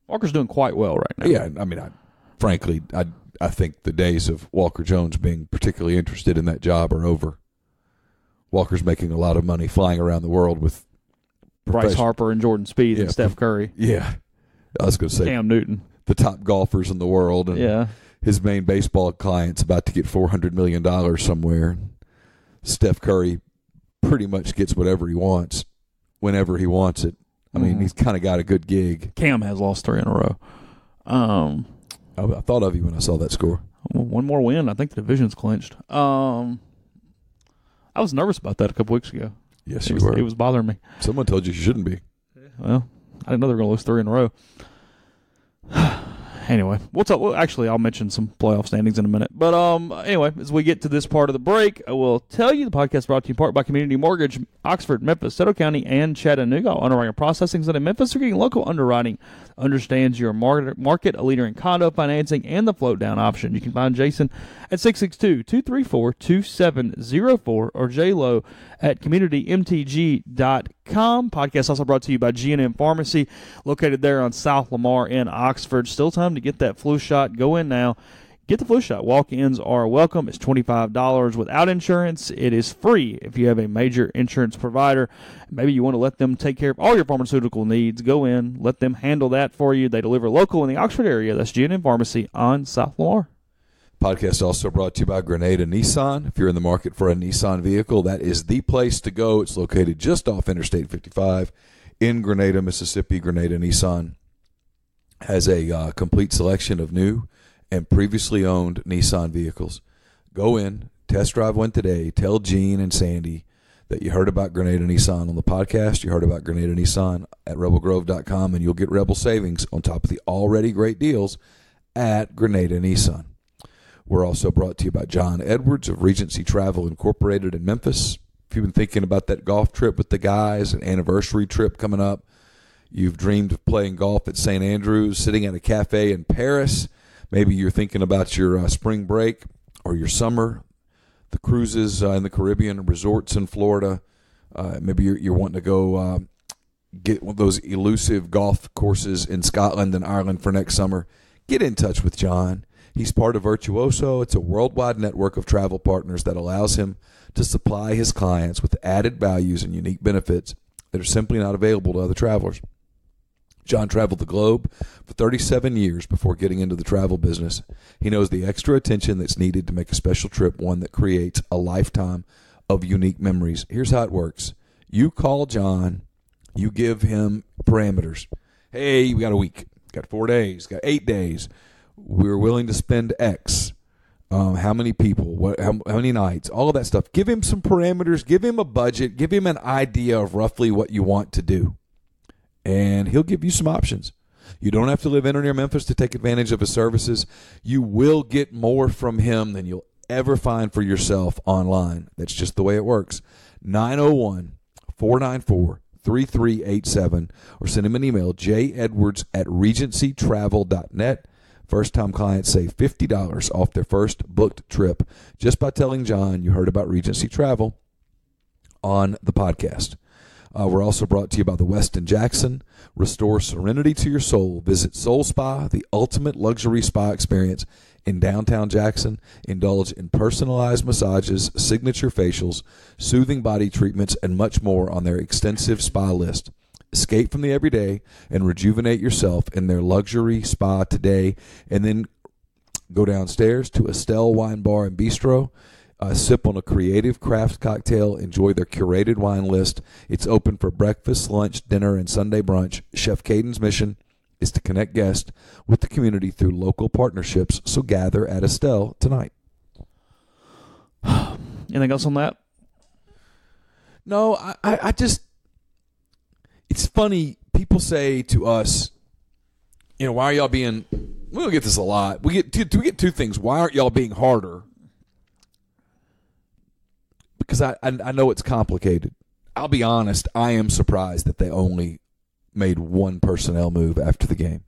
Speaker 5: Walker's doing quite well right now.
Speaker 6: Yeah, I mean, frankly, I think the days of Walker Jones being particularly interested in that job are over. Walker's making a lot of money flying around the world with
Speaker 5: Bryce Harper and Jordan Spieth and Steph Curry.
Speaker 6: Yeah. I was going to say
Speaker 5: Cam Newton.
Speaker 6: The top golfers in the world. And his main baseball client's about to get $400 million somewhere. Steph Curry pretty much gets whatever he wants whenever he wants it. I mean, he's kind of got a good gig.
Speaker 5: Cam has lost 3 in a row.
Speaker 6: I thought of you when I saw that score.
Speaker 5: Well, one more win. I think the division's clinched. I was nervous about that a couple weeks ago.
Speaker 6: Yes, you were.
Speaker 5: It was bothering me.
Speaker 6: Someone told you shouldn't be.
Speaker 5: Well, I didn't know they were going to lose 3 in a row. Anyway, I'll mention some playoff standings in a minute. But anyway, as we get to this part of the break, I will tell you the podcast brought to you in part by Community Mortgage, Oxford, Memphis, Seto County, and Chattanooga. Underwriting processing in Memphis are getting local underwriting. Understands your market, a leader in condo financing, and the float down option. You can find Jason at 662-234-2704 or JLo at communitymtg.com. Podcast also brought to you by G&M Pharmacy, located there on South Lamar in Oxford. Still time to get that flu shot. Go in now. Get the flu shot. Walk-ins are welcome. It's $25 without insurance. It is free if you have a major insurance provider. Maybe you want to let them take care of all your pharmaceutical needs. Go in. Let them handle that for you. They deliver local in the Oxford area. That's G&M Pharmacy on South Lamar.
Speaker 6: Podcast also brought to you by Grenada Nissan. If you're in the market for a Nissan vehicle, that is the place to go. It's located just off Interstate 55 in Grenada, Mississippi. Grenada Nissan has a complete selection of new and previously owned Nissan vehicles. Go in, test drive one today. Tell Gene and Sandy that you heard about Grenada Nissan on the podcast. You heard about Grenada Nissan at rebelgrove.com, and you'll get Rebel savings on top of the already great deals at Grenada Nissan. We're also brought to you by John Edwards of Regency Travel Incorporated in Memphis. If you've been thinking about that golf trip with the guys, an anniversary trip coming up, you've dreamed of playing golf at St. Andrews, sitting at a cafe in Paris, maybe you're thinking about your spring break or your summer, the cruises in the Caribbean, resorts in Florida. Maybe you're wanting to go get one of those elusive golf courses in Scotland and Ireland for next summer. Get in touch with John. He's part of Virtuoso. It's a worldwide network of travel partners that allows him to supply his clients with added values and unique benefits that are simply not available to other travelers. John traveled the globe for 37 years before getting into the travel business. He knows the extra attention that's needed to make a special trip one that creates a lifetime of unique memories. Here's how it works. You call John. You give him parameters. Hey, we got a week. Got 4 days. Got 8 days. We're willing to spend X. How many people? How many nights? All of that stuff. Give him some parameters. Give him a budget. Give him an idea of roughly what you want to do. And he'll give you some options. You don't have to live in or near Memphis to take advantage of his services. You will get more from him than you'll ever find for yourself online. That's just the way it works. 901-494-3387 or send him an email, jedwards@regencytravel.net. First-time clients save $50 off their first booked trip just by telling John you heard about Regency Travel on the podcast. We're also brought to you by the Westin Jackson. Restore serenity to your soul. Visit Soul Spa, the ultimate luxury spa experience in downtown Jackson. Indulge in personalized massages, signature facials, soothing body treatments, and much more on their extensive spa list. Escape from the everyday and rejuvenate yourself in their luxury spa today, and then go downstairs to Estelle Wine Bar and Bistro. Sip on a creative craft cocktail. Enjoy their curated wine list. It's open for breakfast, lunch, dinner, and Sunday brunch. Chef Caden's mission is to connect guests with the community through local partnerships. So gather at Estelle tonight.
Speaker 5: Anything else on that?
Speaker 6: No, I just... It's funny. People say to us, why are y'all being... We don't get this a lot. We get two things. Why aren't y'all being harder? Because I know it's complicated. I'll be honest, I am surprised that they only made one personnel move after the game.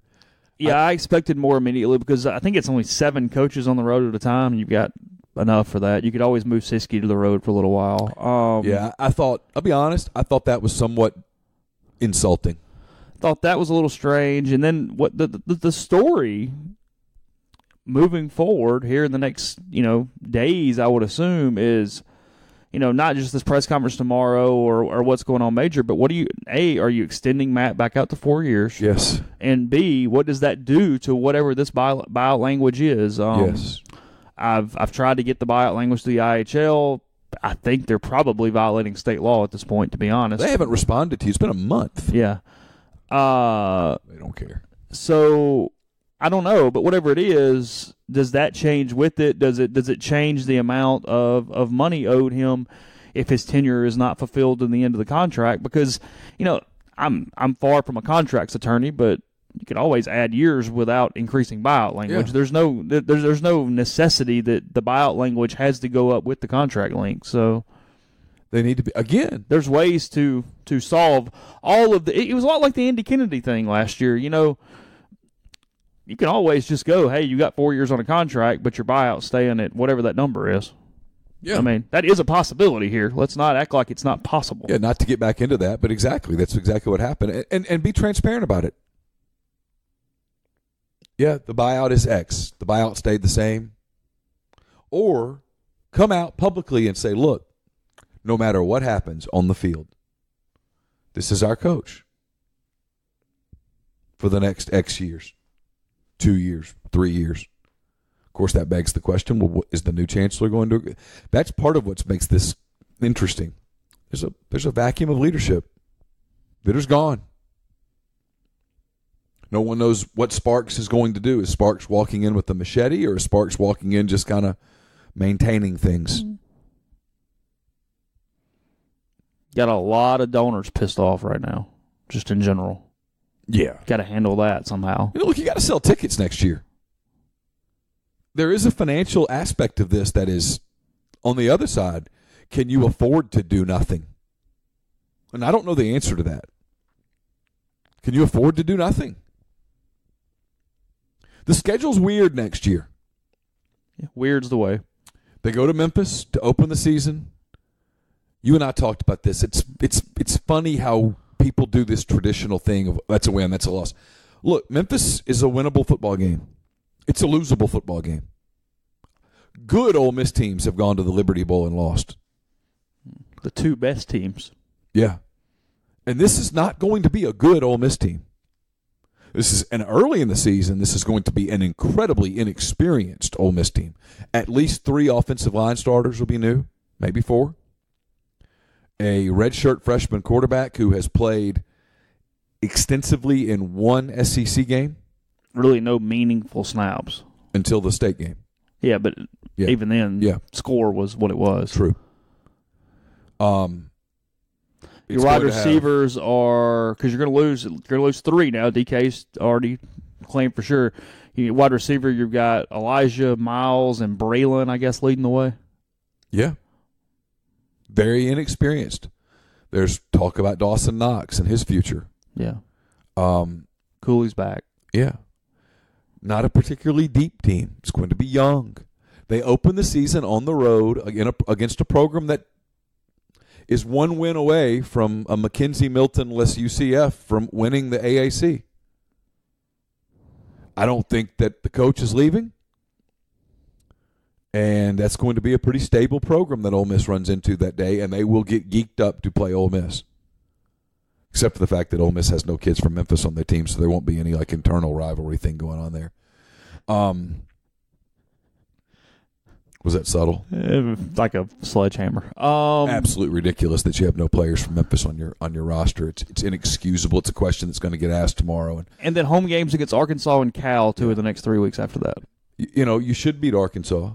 Speaker 5: Yeah, I expected more immediately because I think it's only 7 coaches on the road at a time, and you've got enough for that. You could always move Siski to the road for a little while.
Speaker 6: I'll be honest, I thought that was somewhat insulting.
Speaker 5: Thought that was a little strange. And then what the story moving forward here in the next, days, I would assume, is not just this press conference tomorrow or what's going on major, but are you extending Matt back out to 4 years?
Speaker 6: Yes.
Speaker 5: And B, what does that do to whatever this buyout language is?
Speaker 6: Yes.
Speaker 5: I've tried to get the buyout language to the IHL. I think they're probably violating state law at this point, to be honest.
Speaker 6: They haven't responded to you. It's been a month.
Speaker 5: Yeah.
Speaker 6: They don't care.
Speaker 5: So I don't know, but whatever it is, does that change with it? Does it change the amount of money owed him if his tenure is not fulfilled in the end of the contract? Because, I'm far from a contracts attorney, but you can always add years without increasing buyout language.
Speaker 6: Yeah.
Speaker 5: There's no necessity that the buyout language has to go up with the contract length. So
Speaker 6: they need to be, again.
Speaker 5: There's ways to solve all of the. It was a lot like the Andy Kennedy thing last year. You can always just go, hey, you got 4 years on a contract, but your buyout's staying at whatever that number is.
Speaker 6: Yeah.
Speaker 5: I mean, that is a possibility here. Let's not act like it's not possible.
Speaker 6: Yeah, not to get back into that, but exactly. That's exactly what happened. And be transparent about it. Yeah, the buyout is X. The buyout stayed the same. Or come out publicly and say, look, no matter what happens on the field, this is our coach for the next X years. 2 years, 3 years. Of course, that begs the question, well, what is the new chancellor going to? That's part of what makes this interesting. There's a vacuum of leadership. Vitter's gone. No one knows what Sparks is going to do. Is Sparks walking in with the machete, or is Sparks walking in just kind of maintaining things?
Speaker 5: Got a lot of donors pissed off right now, just in general.
Speaker 6: Yeah.
Speaker 5: Got to handle that somehow.
Speaker 6: Look, you got to sell tickets next year. There is a financial aspect of this that is, on the other side, can you afford to do nothing? And I don't know the answer to that. Can you afford to do nothing? The schedule's weird next year.
Speaker 5: Yeah, weird's the way.
Speaker 6: They go to Memphis to open the season. You and I talked about this. It's funny how people do this traditional thing of that's a win, that's a loss. Look, Memphis is a winnable football game. It's a losable football game. Good Ole Miss teams have gone to the Liberty Bowl and lost.
Speaker 5: The two best teams.
Speaker 6: Yeah. And this is not going to be a good Ole Miss team. Early in the season, this is going to be an incredibly inexperienced Ole Miss team. At least 3 offensive line starters will be new, maybe 4. A redshirt freshman quarterback who has played extensively in one SEC game.
Speaker 5: Really no meaningful snaps.
Speaker 6: Until the state game.
Speaker 5: Yeah, but even then, score was what it was.
Speaker 6: True.
Speaker 5: Your wide receivers are, because you're going to lose 3 now. DK's already claimed for sure. Wide receiver, you've got Elijah, Miles, and Braylon, I guess, leading the way.
Speaker 6: Yeah. Very inexperienced. There's talk about Dawson Knox and his future.
Speaker 5: Yeah. Cooley's back.
Speaker 6: Yeah. Not a particularly deep team. It's going to be young. They open the season on the road against a program that is 1 win away from a McKenzie Milton-less UCF from winning the AAC. I don't think that the coach is leaving. And that's going to be a pretty stable program that Ole Miss runs into that day, and they will get geeked up to play Ole Miss. Except for the fact that Ole Miss has no kids from Memphis on their team, so there won't be any internal rivalry thing going on there. Was that subtle?
Speaker 5: Like a sledgehammer.
Speaker 6: Absolutely ridiculous that you have no players from Memphis on your roster. It's inexcusable. It's a question that's going to get asked tomorrow.
Speaker 5: And then home games against Arkansas and Cal, 2 of the next 3 weeks after that.
Speaker 6: You should beat Arkansas.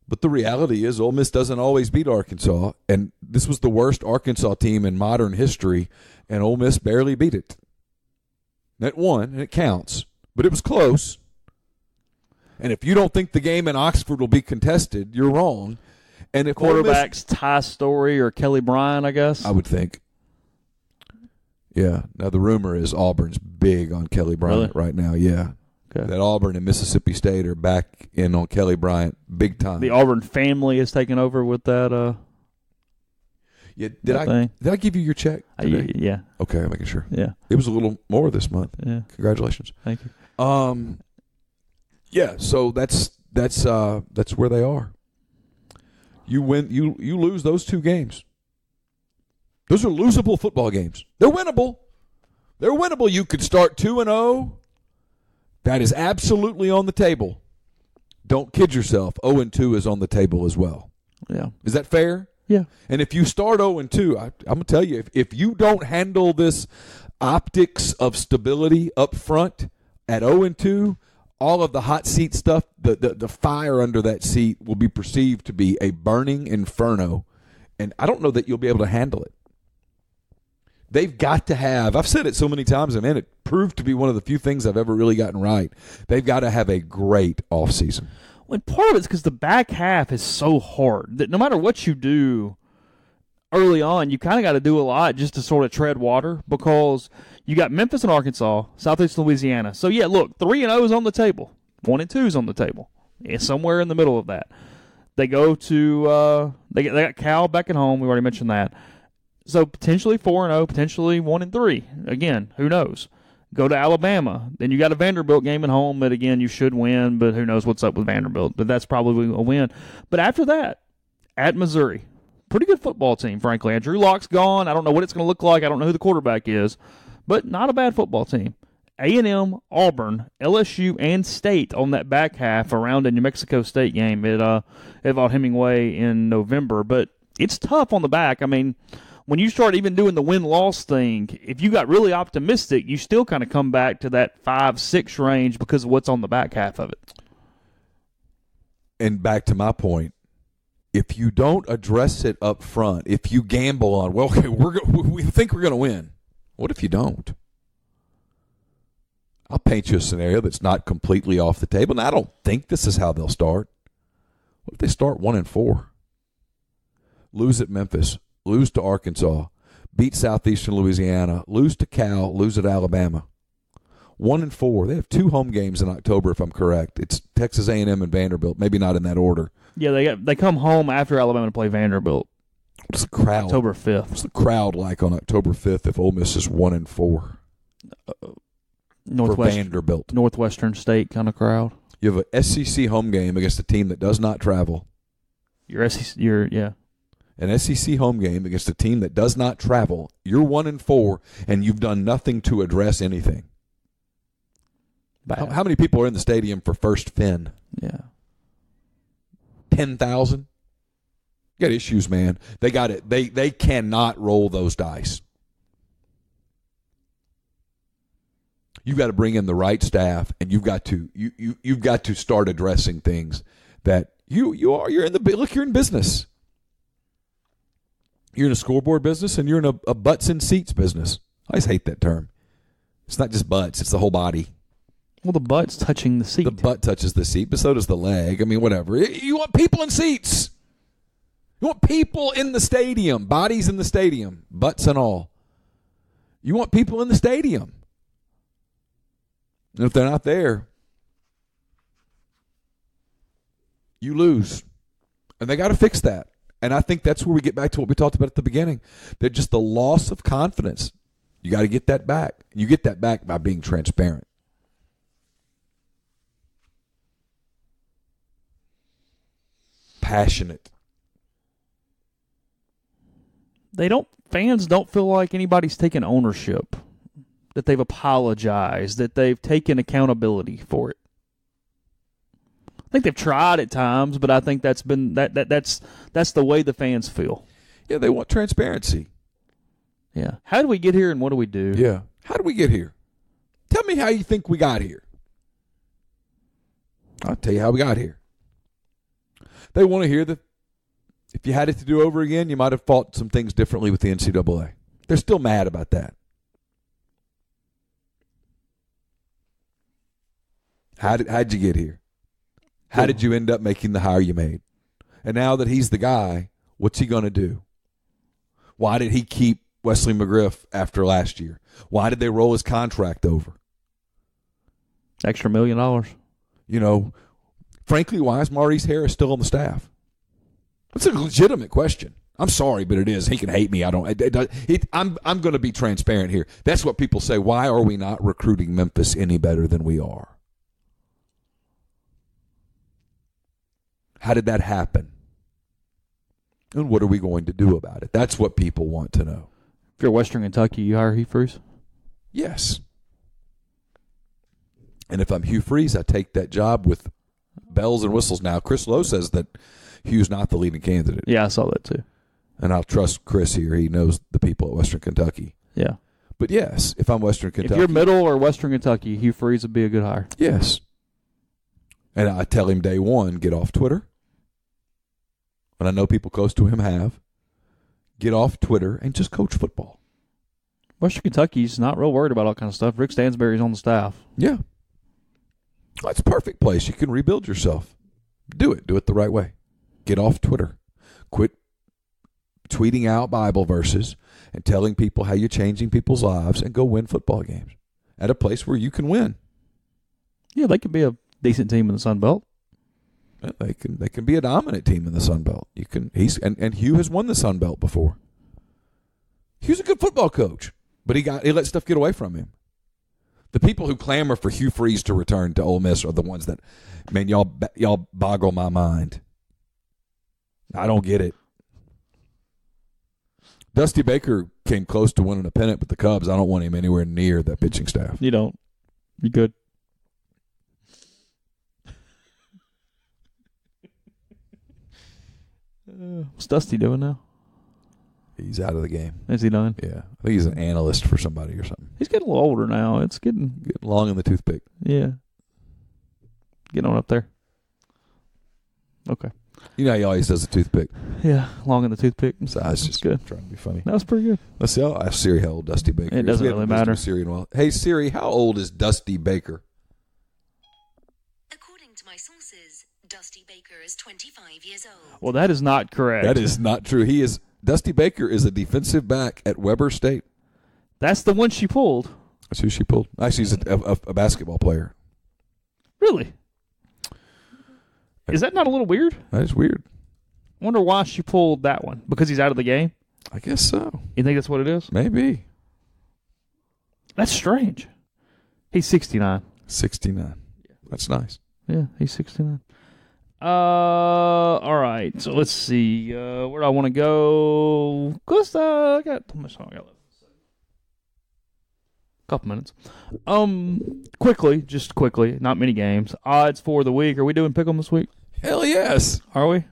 Speaker 6: But the reality is Ole Miss doesn't always beat Arkansas, and this was the worst Arkansas team in modern history, and Ole Miss barely beat it. It won, and it counts, but it was close. And if you don't think the game in Oxford will be contested, you're wrong. And if
Speaker 5: quarterbacks Ty Story or Kelly Bryant, I guess?
Speaker 6: I would think. Yeah. Now, the rumor is Auburn's big on Kelly Bryant right now, yeah. Okay. That Auburn and Mississippi State are back in on Kelly Bryant big time.
Speaker 5: The Auburn family has taken over with that.
Speaker 6: Yeah, did I give you your check today?
Speaker 5: Yeah.
Speaker 6: Okay, I'm making sure.
Speaker 5: Yeah,
Speaker 6: it was a little more this month.
Speaker 5: Yeah,
Speaker 6: congratulations.
Speaker 5: Thank you.
Speaker 6: Yeah. So that's where they are. You win. You lose those 2 games. Those are losable football games. They're winnable. They're winnable. You could start 2-0. That is absolutely on the table. Don't kid yourself. 0-2 is on the table as well.
Speaker 5: Yeah.
Speaker 6: Is that fair?
Speaker 5: Yeah.
Speaker 6: And if you start 0-2, I'm going to tell you, if you don't handle this optics of stability up front at 0-2, all of the hot seat stuff, the fire under that seat will be perceived to be a burning inferno, and I don't know that you'll be able to handle it. They've got to have, I've said it so many times, and man, it proved to be one of the few things I've ever really gotten right. They've got to have a great offseason.
Speaker 5: Well, part of it's because the back half is so hard that no matter what you do early on, you kind of got to do a lot just to sort of tread water, because you got Memphis and Arkansas, Southeast Louisiana. So, yeah, look, 3-0 is on the table. 1-2 is on the table. It's somewhere in the middle of that. They go to they got Cal back at home. We already mentioned that. So potentially 4-0, potentially 1-3. Again, who knows? Go to Alabama. Then you got a Vanderbilt game at home that, again, you should win, but who knows what's up with Vanderbilt. But that's probably a win. But after that, at Missouri, pretty good football team, frankly. Drew Lock's gone. I don't know what it's going to look like. I don't know who the quarterback is, but not a bad football team. A&M, Auburn, LSU, and State on that back half around a New Mexico State game at Vaught-Hemingway in November. But it's tough on the back. I mean, when you start even doing the win-loss thing, if you got really optimistic, you still kind of come back to that 5-6 range because of what's on the back half of it.
Speaker 6: And back to my point, if you don't address it up front, if you gamble on, well, okay, we think we're going to win. What if you don't? I'll paint you a scenario that's not completely off the table. Now, I don't think this is how they'll start. What if they start 1-4? Lose at Memphis. Lose to Arkansas, beat Southeastern Louisiana, lose to Cal, lose at Alabama. 1-4. They have 2 home games in October, if I'm correct. It's Texas A&M and Vanderbilt, maybe not in that order.
Speaker 5: Yeah, they come home after Alabama to play Vanderbilt.
Speaker 6: What's the crowd?
Speaker 5: October 5th.
Speaker 6: What's the crowd like on October 5th if Ole Miss is 1-4? For Vanderbilt.
Speaker 5: Northwestern State kind of crowd.
Speaker 6: You have a SEC home game against a team that does not travel. An SEC home game against a team that does not travel. You're 1-4, and you've done nothing to address anything. How many people are in the stadium for First Finn?
Speaker 5: Yeah.
Speaker 6: 10,000? You got issues, man. They got it. They cannot roll those dice. You've got to bring in the right staff, and you've got to start addressing things that you're in business. You're in a scoreboard business, and you're in a butts and seats business. I always hate that term. It's not just butts; it's the whole body.
Speaker 5: Well, the butt's touching the seat.
Speaker 6: The butt touches the seat, but so does the leg. I mean, whatever. You want people in seats. You want people in the stadium, bodies in the stadium, butts and all. You want people in the stadium. And if they're not there, you lose. And they got to fix that. And I think that's where we get back to what we talked about at the beginning. That just the loss of confidence. You got to get that back. You get that back by being transparent. Passionate.
Speaker 5: Fans don't feel like anybody's taken ownership, that they've apologized, that they've taken accountability for it. I think they've tried at times, but I think that's the way the fans feel.
Speaker 6: Yeah, they want transparency.
Speaker 5: Yeah. How did we get here and what do we do?
Speaker 6: Yeah. How did we get here? Tell me how you think we got here. I'll tell you how we got here. They want to hear that if you had it to do over again, you might have fought some things differently with the NCAA. They're still mad about that. How'd you get here? How did you end up making the hire you made? And now that he's the guy, what's he going to do? Why did he keep Wesley McGriff after last year? Why did they roll his contract over?
Speaker 5: Extra $1 million.
Speaker 6: You know, frankly, why is Maurice Harris still on the staff? That's a legitimate question. I'm sorry, but it is. He can hate me. I'm going to be transparent here. That's what people say. Why are we not recruiting Memphis any better than we are? How did that happen? And what are we going to do about it? That's what people want to know.
Speaker 5: If you're Western Kentucky, you hire Hugh Freeze?
Speaker 6: Yes. And if I'm Hugh Freeze, I take that job with bells and whistles. Now, Chris Lowe says that Hugh's not the leading candidate.
Speaker 5: Yeah, I saw that too.
Speaker 6: And I'll trust Chris here. He knows the people at Western Kentucky.
Speaker 5: Yeah.
Speaker 6: But yes, if I'm Western Kentucky.
Speaker 5: If you're Middle or Western Kentucky, Hugh Freeze would be a good hire.
Speaker 6: Yes. And I tell him day one, get off Twitter. And I know people close to him have. Get off Twitter and just coach football.
Speaker 5: Western Kentucky's not real worried about all kind of stuff. Rick Stansberry's on the staff.
Speaker 6: Yeah. That's a perfect place. You can rebuild yourself. Do it. Do it the right way. Get off Twitter. Quit tweeting out Bible verses and telling people how you're changing people's lives, and go win football games at a place where you can win.
Speaker 5: Yeah, they could be a decent team in the Sun Belt.
Speaker 6: They can be a dominant team in the Sun Belt. And Hugh has won the Sun Belt before. Hugh's a good football coach, but he let stuff get away from him. The people who clamor for Hugh Freeze to return to Ole Miss are the ones that, man, y'all boggle my mind. I don't get it. Dusty Baker came close to winning a pennant with the Cubs. I don't want him anywhere near that pitching staff.
Speaker 5: You don't. You good. What's Dusty doing now?
Speaker 6: He's out of the game.
Speaker 5: Is he done?
Speaker 6: Yeah. I think he's an analyst for somebody or something.
Speaker 5: He's getting a little older now. It's getting
Speaker 6: long in the toothpick.
Speaker 5: Yeah. Get on up there. Okay.
Speaker 6: You know how he always does the toothpick.
Speaker 5: Yeah, long in the toothpick.
Speaker 6: So I was just
Speaker 5: good.
Speaker 6: Trying to be funny.
Speaker 5: That was pretty good.
Speaker 6: Let's see. I'll ask Siri how old Dusty Baker is.
Speaker 5: It doesn't really matter.
Speaker 6: Siri in a while. Hey, Siri, how old is Dusty Baker?
Speaker 4: According to my sources, Dusty Baker is 25 years old.
Speaker 5: Well, that is not correct.
Speaker 6: That is not true. Dusty Baker is a defensive back at Weber State.
Speaker 5: That's the one she pulled.
Speaker 6: That's who she pulled. Actually, he's a basketball player.
Speaker 5: Really? Is that not a little weird?
Speaker 6: That is weird.
Speaker 5: I wonder why she pulled that one. Because he's out of the game?
Speaker 6: I guess so.
Speaker 5: You think that's what it is?
Speaker 6: Maybe.
Speaker 5: That's strange. He's 69.
Speaker 6: 69. That's nice.
Speaker 5: Yeah, he's 69. All right. So let's see. Where do I want to go? Cause I got how much time I got left? Couple minutes. Quickly, not many games. Odds for the week. Are we doing pick 'em this week?
Speaker 6: Hell yes.
Speaker 5: Are we?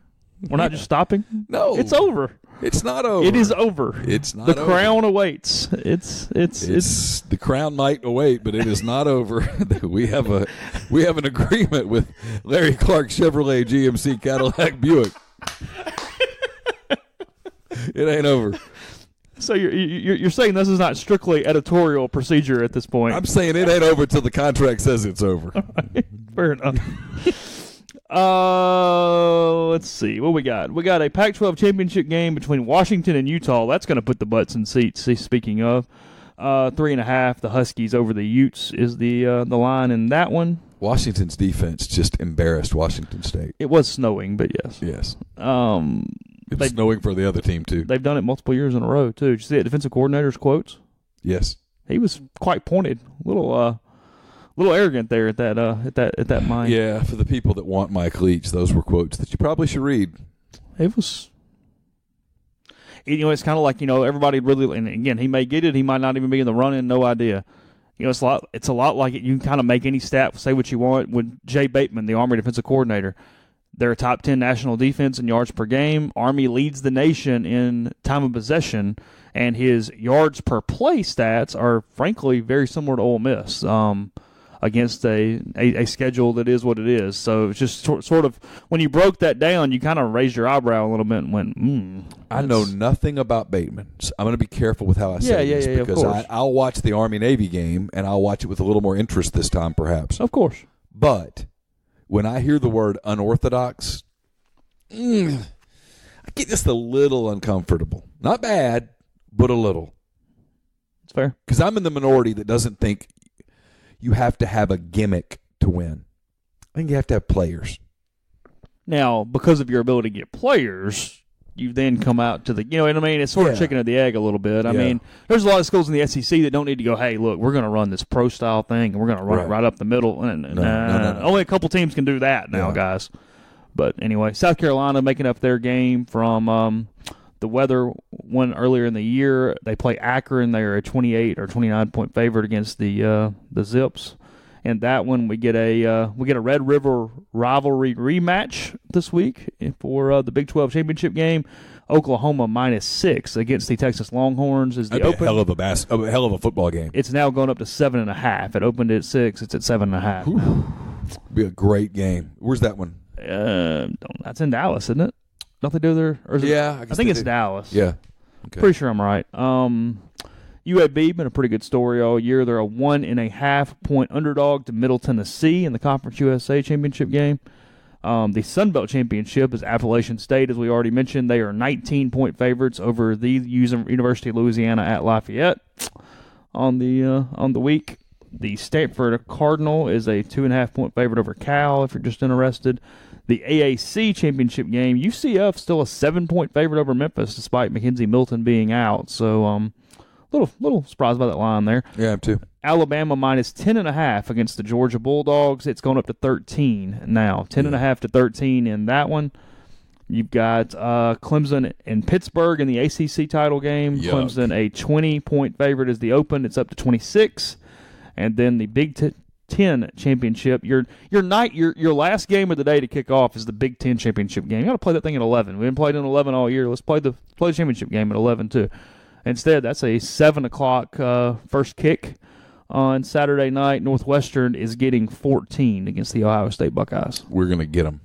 Speaker 5: We're not just stopping?
Speaker 6: No.
Speaker 5: It's over.
Speaker 6: It's not over.
Speaker 5: It is over.
Speaker 6: It's not
Speaker 5: the
Speaker 6: over.
Speaker 5: crown awaits. It's
Speaker 6: the crown might await, but it is not over. we have an agreement with Larry Clark Chevrolet GMC Cadillac Buick. It ain't over.
Speaker 5: So you're saying this is not strictly editorial procedure at this point?
Speaker 6: I'm saying it ain't over till the contract says it's over.
Speaker 5: Right. Fair enough. Let's see what we got. We got a Pac-12 championship game between Washington and Utah. That's going to put the butts in seats. Speaking of 3.5, the Huskies over the Utes is the line in that one.
Speaker 6: Washington's defense just embarrassed Washington State.
Speaker 5: It was snowing, but yes.
Speaker 6: Yes. It's snowing for the other team too.
Speaker 5: They've done it multiple years in a row too. Did you see that defensive coordinator's quotes?
Speaker 6: Yes.
Speaker 5: He was quite pointed, a little arrogant there at that mine.
Speaker 6: Yeah, for the people that want Mike Leach, those were quotes that you probably should read.
Speaker 5: It was, it's kind of like, everybody really, and again, he may get it, he might not even be in the run-in, no idea. It's a lot like it. You can kind of make any stat, say what you want. With Jay Bateman, the Army defensive coordinator, they're a top 10 national defense in yards per game. Army leads the nation in time of possession, and his yards per play stats are, frankly, very similar to Ole Miss against a schedule that is what it is. So it's just sort of, when you broke that down, you kind of raised your eyebrow a little bit and went,
Speaker 6: I know nothing about Bateman. So I'm going to be careful with how I say this because I'll watch the Army-Navy game, and I'll watch it with a little more interest this time perhaps.
Speaker 5: Of course.
Speaker 6: But when I hear the word unorthodox, I get just a little uncomfortable. Not bad, but a little.
Speaker 5: It's fair.
Speaker 6: Because I'm in the minority that doesn't think you have to have a gimmick to win. I think you have to have players.
Speaker 5: Now, because of your ability to get players, you then come out to the, you know what I mean? It's sort of chicken or the egg a little bit. I mean, there's a lot of schools in the SEC that don't need to go, hey, look, we're going to run this pro-style thing, and we're going to run it right up the middle. No. Only a couple teams can do that now, guys. But anyway, South Carolina making up their game from the weather one earlier in the year. They play Akron. They are a 28 or 29-point favorite against the Zips. And that one, we get a Red River rivalry rematch this week for the Big 12 championship game. Oklahoma -6 against the Texas Longhorns is the open.
Speaker 6: A hell of a football game.
Speaker 5: It's now going up to 7.5. It opened at 6. It's at 7.5.
Speaker 6: Be a great game. Where's that one?
Speaker 5: That's in Dallas, isn't it? Don't they do there? Or is
Speaker 6: Yeah,
Speaker 5: I think it's Dallas.
Speaker 6: Yeah. Okay.
Speaker 5: Pretty sure I'm right. UAB been a pretty good story all year. They're a 1.5-point underdog to Middle Tennessee in the Conference USA championship game. The Sun Belt Championship is Appalachian State, as we already mentioned. They are 19-point favorites over the University of Louisiana at Lafayette on the week. The Stanford Cardinal is a 2.5-point favorite over Cal, if you're just interested. The AAC championship game, UCF still a 7-point favorite over Memphis, despite Mackenzie Milton being out. So, little surprised by that line there.
Speaker 6: Yeah, I'm too.
Speaker 5: Alabama minus 10.5 against the Georgia Bulldogs. It's going up to 13 now. 10.5 to 13 in that one. You've got Clemson and Pittsburgh in the ACC title game.
Speaker 6: Yuck.
Speaker 5: Clemson a 20-point favorite as the open. It's up to 26. And then the Big Ten championship. Your last game of the day to kick off is the Big Ten championship game. You got to play that thing at 11. We haven't played in 11 all year. Let's play the championship game at 11 too. Instead, that's a 7 o'clock first kick on Saturday night. Northwestern is getting 14 against the Ohio State Buckeyes.
Speaker 6: We're gonna get them.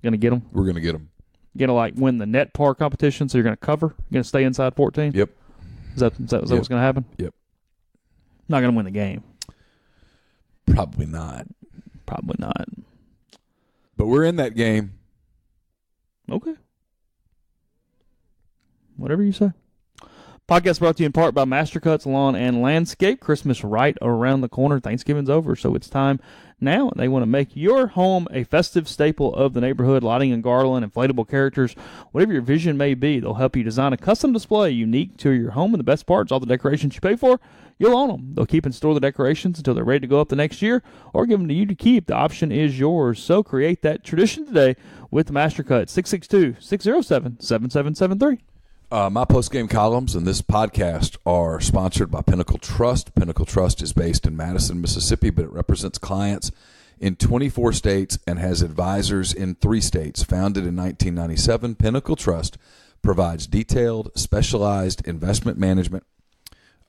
Speaker 5: Gonna get them.
Speaker 6: We're gonna get them.
Speaker 5: You're gonna win the net par competition, so you're gonna cover. You're gonna stay inside 14.
Speaker 6: Yep.
Speaker 5: Is that what's gonna happen?
Speaker 6: Yep.
Speaker 5: Not gonna win the game.
Speaker 6: Probably not.
Speaker 5: Probably not.
Speaker 6: But we're in that game.
Speaker 5: Okay. Whatever you say. Podcast brought to you in part by Mastercuts Lawn and Landscape. Christmas right around the corner. Thanksgiving's over, so it's time now. And they want to make your home a festive staple of the neighborhood. Lighting and garland, inflatable characters, whatever your vision may be, they'll help you design a custom display unique to your home. And the best part is all the decorations you pay for, you'll own them. They'll keep and store the decorations until they're ready to go up the next year or give them to you to keep. The option is yours. So create that tradition today with Mastercuts. 662-607-7773.
Speaker 6: My post-game columns and this podcast are sponsored by Pinnacle Trust. Pinnacle Trust is based in Madison, Mississippi, but it represents clients in 24 states and has advisors in 3 states. Founded in 1997, Pinnacle Trust provides detailed, specialized investment management,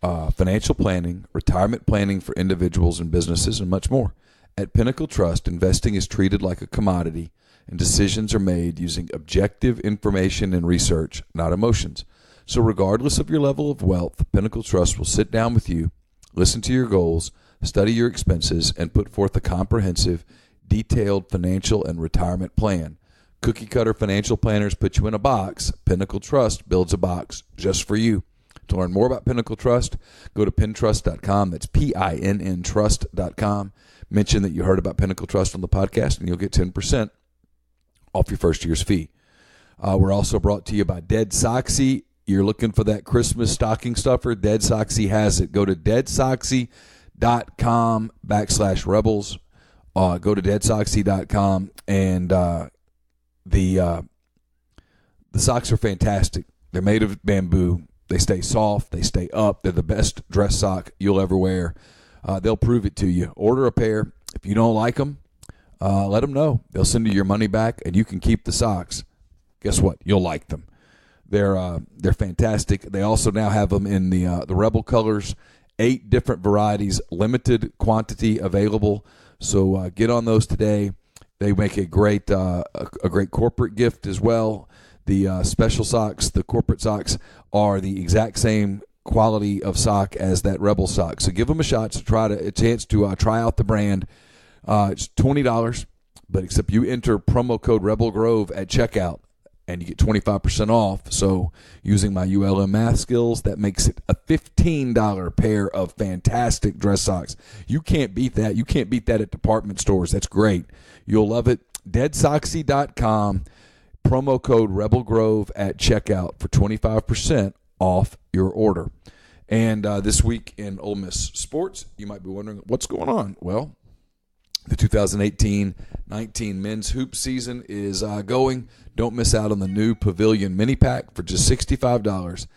Speaker 6: financial planning, retirement planning for individuals and businesses, and much more. At Pinnacle Trust, investing is treated like a commodity, and decisions are made using objective information and research, not emotions. So regardless of your level of wealth, Pinnacle Trust will sit down with you, listen to your goals, study your expenses, and put forth a comprehensive, detailed financial and retirement plan. Cookie-cutter financial planners put you in a box. Pinnacle Trust builds a box just for you. To learn more about Pinnacle Trust, go to pintrust.com. That's PINN trust.com. Mention that you heard about Pinnacle Trust on the podcast, and you'll get 10% off your first year's fee. We're also brought to you by Dead Soxy. You're looking for that Christmas stocking stuffer? Dead Soxy has it. Go to deadsoxy.com/rebels. Go to deadsoxy.com, and the socks are fantastic. They're made of bamboo. They stay soft. They stay up. They're the best dress sock you'll ever wear. They'll prove it to you. Order a pair. If you don't like them, let them know. They'll send you your money back, and you can keep the socks. Guess what? You'll like them. They're fantastic. They also now have them in the Rebel colors, 8 different varieties, limited quantity available. So get on those today. They make a great corporate gift as well. The special socks, the corporate socks, are the exact same quality of sock as that Rebel sock. So give them a shot a chance to try out the brand. It's $20, but except you enter promo code Rebel Grove at checkout, and you get 25% off. So using my ULM math skills, that makes it a $15 pair of fantastic dress socks. You can't beat that. You can't beat that at department stores. That's great. You'll love it. DeadSoxy.com, promo code Rebel Grove at checkout for 25% off your order. And this week in Ole Miss sports, you might be wondering what's going on. Well, the 2018-19 men's hoop season is going. Don't miss out on the new Pavilion Mini Pack for just $65.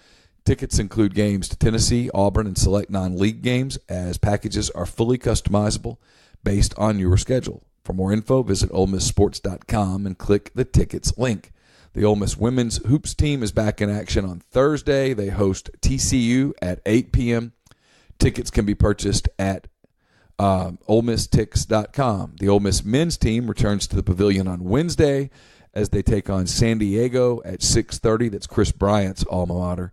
Speaker 6: Tickets include games to Tennessee, Auburn, and select non-league games, as packages are fully customizable based on your schedule. For more info, visit OleMissSports.com and click the tickets link. The Ole Miss women's hoops team is back in action on Thursday. They host TCU at 8 p.m. Tickets can be purchased at OleMissTix.com. The Ole Miss men's team returns to the Pavilion on Wednesday as they take on San Diego at 6:30. That's Chris Bryant's alma mater.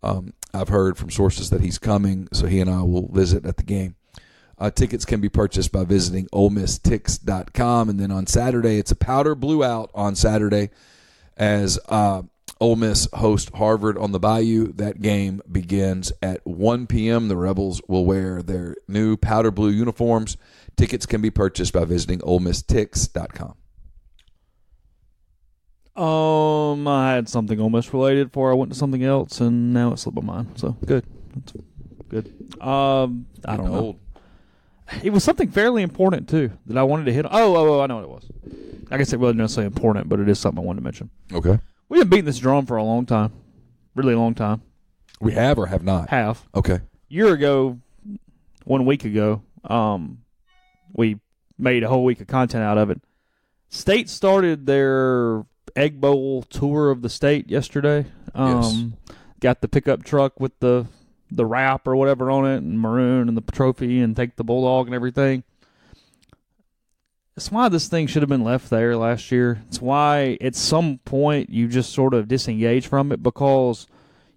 Speaker 6: I've heard from sources that he's coming, so he and I will visit at the game. Tickets can be purchased by visiting OleMissTix.com. And then on Saturday, it's a powder blue out on Saturday as Ole Miss host Harvard on the Bayou. That game begins at 1 p.m. The Rebels will wear their new powder blue uniforms. Tickets can be purchased by visiting OleMissTix.com.
Speaker 5: I had something Ole Miss related before I went to something else, and now it slipped my mind. So good. That's good. I don't know. It was something fairly important, too, that I wanted to hit on. Oh, I know what it was. I guess it wasn't necessarily important, but it is something I wanted to mention.
Speaker 6: Okay.
Speaker 5: We've been beating this drum for a long time. Really long time.
Speaker 6: We have or have not?
Speaker 5: Have.
Speaker 6: Okay.
Speaker 5: Year ago, 1 week ago, we made a whole week of content out of it. State started their Egg Bowl tour of the state yesterday.
Speaker 6: Yes.
Speaker 5: Got the pickup truck with the wrap or whatever on it, and maroon and the trophy, and take the bulldog and everything. It's why this thing should have been left there last year. It's why at some point you just sort of disengage from it, because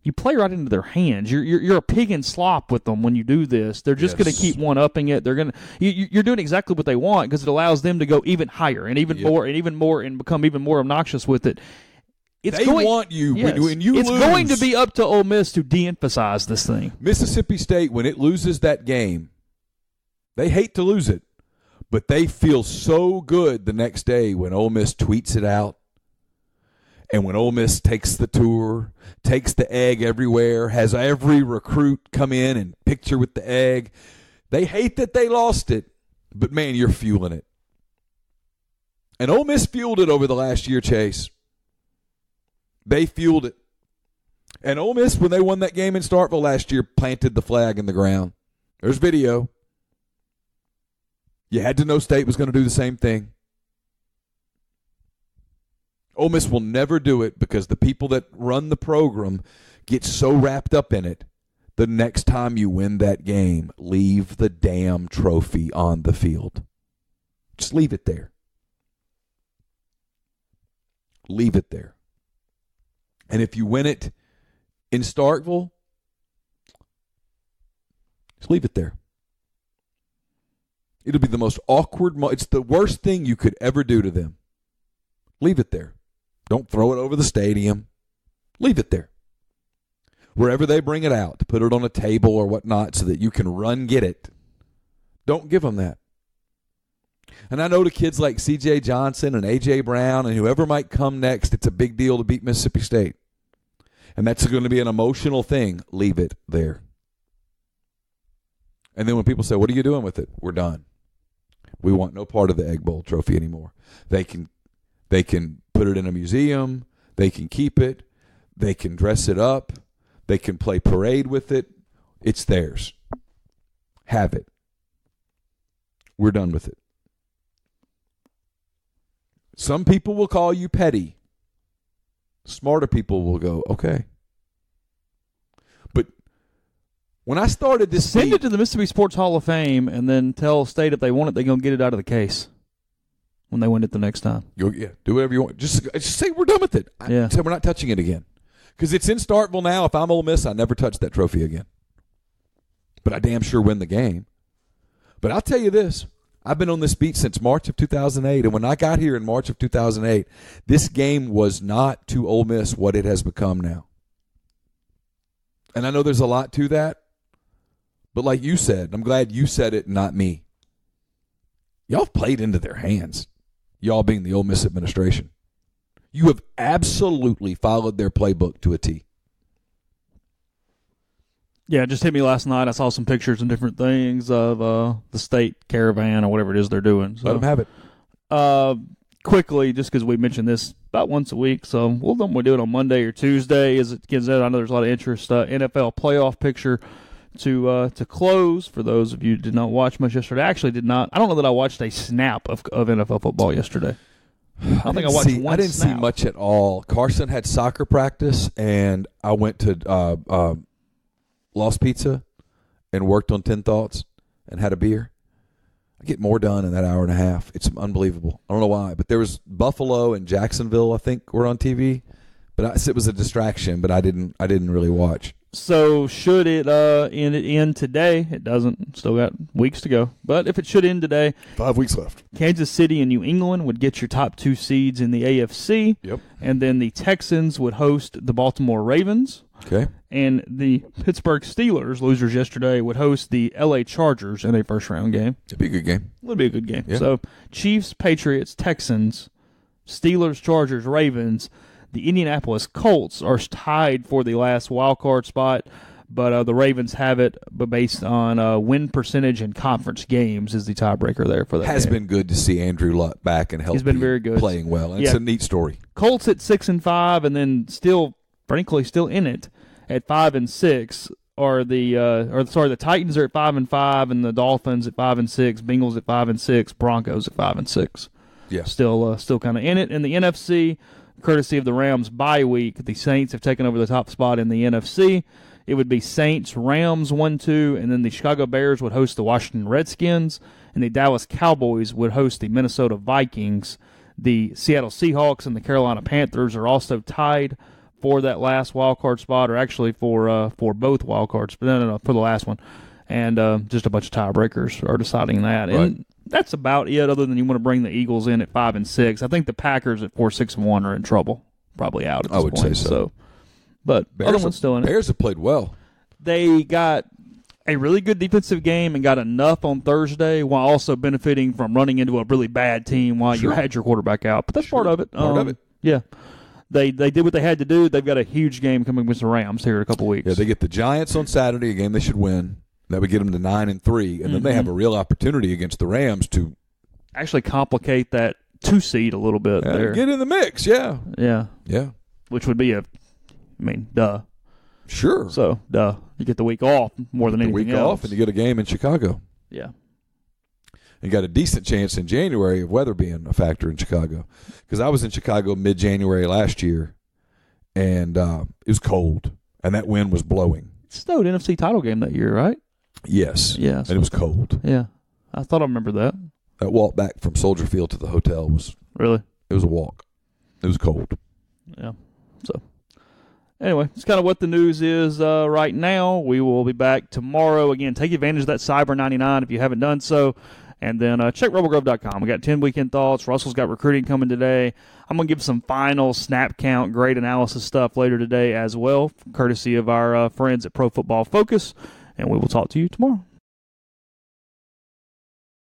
Speaker 5: you play right into their hands. You're a pig in slop with them when you do this. They're just going to keep one-upping it. They're going to you're doing exactly what they want, because it allows them to go even higher and even more and even more and become even more obnoxious with it.
Speaker 6: They want you when you
Speaker 5: lose. It's going to be up to Ole Miss to de-emphasize this thing.
Speaker 6: Mississippi State, when it loses that game, they hate to lose it, but they feel so good the next day when Ole Miss tweets it out, and when Ole Miss takes the tour, takes the egg everywhere, has every recruit come in and picture with the egg. They hate that they lost it, but, man, you're fueling it. And Ole Miss fueled it over the last year, Chase. They fueled it. And Ole Miss, when they won that game in Starkville last year, planted the flag in the ground. There's video. You had to know State was going to do the same thing. Ole Miss will never do it, because the people that run the program get so wrapped up in it. The next time you win that game, leave the damn trophy on the field. Just leave it there. Leave it there. And if you win it in Starkville, just leave it there. It'll be the most awkward it's the worst thing you could ever do to them. Leave it there. Don't throw it over the stadium. Leave it there. Wherever they bring it out, to put it on a table or whatnot so that you can run get it. Don't give them that. And I know to kids like C.J. Johnson and A.J. Brown and whoever might come next, it's a big deal to beat Mississippi State. And that's going to be an emotional thing. Leave it there. And then when people say, what are you doing with it? We're done. We want no part of the Egg Bowl trophy anymore. They can put it in a museum. They can keep it. They can dress it up. They can play parade with it. It's theirs. Have it. We're done with it. Some people will call you petty. Smarter people will go, okay. But when I started this
Speaker 5: Send it to the Mississippi Sports Hall of Fame, and then tell State if they want it, they're going to get it out of the case when they win it the next time.
Speaker 6: Yeah, do whatever you want. Just say we're done with it. Say we're not touching it again. Because it's in Starkville now. If I'm Ole Miss, I never touch that trophy again. But I damn sure win the game. But I'll tell you this. I've been on this beat since March of 2008, and when I got here in March of 2008, this game was not to Ole Miss what it has become now. And I know there's a lot to that, but like you said, I'm glad you said it, not me. Y'all played into their hands, y'all being the Ole Miss administration. You have absolutely followed their playbook to a T.
Speaker 5: Yeah, it just hit me last night. I saw some pictures and different things of the state caravan or whatever it is they're doing. So,
Speaker 6: let them have it.
Speaker 5: Quickly, just because we mention this about once a week, so we'll do it on Monday or Tuesday. As it gets out, I know there's a lot of interest. NFL playoff picture to close. For those of you who did not watch much yesterday, I actually did not. I don't know that I watched a snap of NFL football yesterday. I think I watched one
Speaker 6: I didn't
Speaker 5: snap.
Speaker 6: see much at all. Carson had soccer practice, and I went to Lost Pizza and worked on 10 Thoughts and had a beer. I get more done in that hour and a half. It's unbelievable. I don't know why, but there was Buffalo and Jacksonville, I think, were on TV. But it was a distraction, but I didn't really watch.
Speaker 5: So should it end today? It doesn't. Still got weeks to go. But if it should end today,
Speaker 7: 5 weeks left.
Speaker 5: Kansas City and New England would get your top 2 seeds in the AFC.
Speaker 6: Yep.
Speaker 5: And then the Texans would host the Baltimore Ravens.
Speaker 6: Okay.
Speaker 5: And the Pittsburgh Steelers, losers yesterday, would host the LA Chargers in a first-round game.
Speaker 6: It'd be a good game.
Speaker 5: It'll be a good game.
Speaker 6: Yeah.
Speaker 5: So Chiefs, Patriots, Texans, Steelers, Chargers, Ravens. The Indianapolis Colts are tied for the last wild card spot, but the Ravens have it. But based on win percentage and conference games, is the tiebreaker there for that.
Speaker 6: Has
Speaker 5: game.
Speaker 6: been good to see Andrew Luck back and healthy.
Speaker 5: He's been very good,
Speaker 6: playing well. And It's a neat story.
Speaker 5: Colts at 6-5, and then still in it at 5-6. The Titans are at 5-5, and the Dolphins at 5-6, Bengals at 5-6, Broncos at 5-6.
Speaker 6: Yeah,
Speaker 5: still kind of in it. In the NFC, courtesy of the Rams bye week, the Saints have taken over the top spot in the NFC. It would be Saints, Rams 1-2, and then the Chicago Bears would host the Washington Redskins, and the Dallas Cowboys would host the Minnesota Vikings. The Seattle Seahawks and the Carolina Panthers are also tied for that last wild card spot, or actually for both wild cards, but no, for the last one. And just a bunch of tiebreakers are deciding that.
Speaker 6: Right.
Speaker 5: And that's about it, other than you want to bring the Eagles in at 5-6. I think the Packers at 4-6-1 are in trouble, probably out at this point.
Speaker 6: I would say so.
Speaker 5: But other one's still in it.
Speaker 6: Bears have played well.
Speaker 5: They got a really good defensive game and got enough on Thursday while also benefiting from running into a really bad team while you had your quarterback out. But that's part of it.
Speaker 6: Part of it.
Speaker 5: Yeah. They did what they had to do. They've got a huge game coming with the Rams here in a couple weeks.
Speaker 6: Yeah, they get the Giants on Saturday, a game they should win. That would get them to 9-3, and then they have a real opportunity against the Rams to
Speaker 5: actually complicate that 2 seed a little bit there.
Speaker 6: Get in the mix, yeah.
Speaker 5: Yeah.
Speaker 6: Yeah.
Speaker 5: Which would be duh.
Speaker 6: Sure.
Speaker 5: So, duh. You get the week off more than anything else.
Speaker 6: The week off, and you get a game in Chicago.
Speaker 5: Yeah.
Speaker 6: You got a decent chance in January of weather being a factor in Chicago. Because I was in Chicago mid-January last year, and it was cold, and that wind was blowing.
Speaker 5: It snowed NFC title game that year, right?
Speaker 6: Yes.
Speaker 5: Yeah.
Speaker 6: And it was cold.
Speaker 5: Yeah. I thought I remember that.
Speaker 6: That walk back from Soldier Field to the hotel was...
Speaker 5: Really?
Speaker 6: It was a walk. It was cold.
Speaker 5: Yeah. So, anyway, it's kind of what the news is right now. We will be back tomorrow. Again, take advantage of that Cyber 99 if you haven't done so. And then check RebelGrove.com. We got 10 weekend thoughts. Russell's got recruiting coming today. I'm going to give some final snap count, grade analysis stuff later today as well, courtesy of our friends at Pro Football Focus. And we will talk to you tomorrow.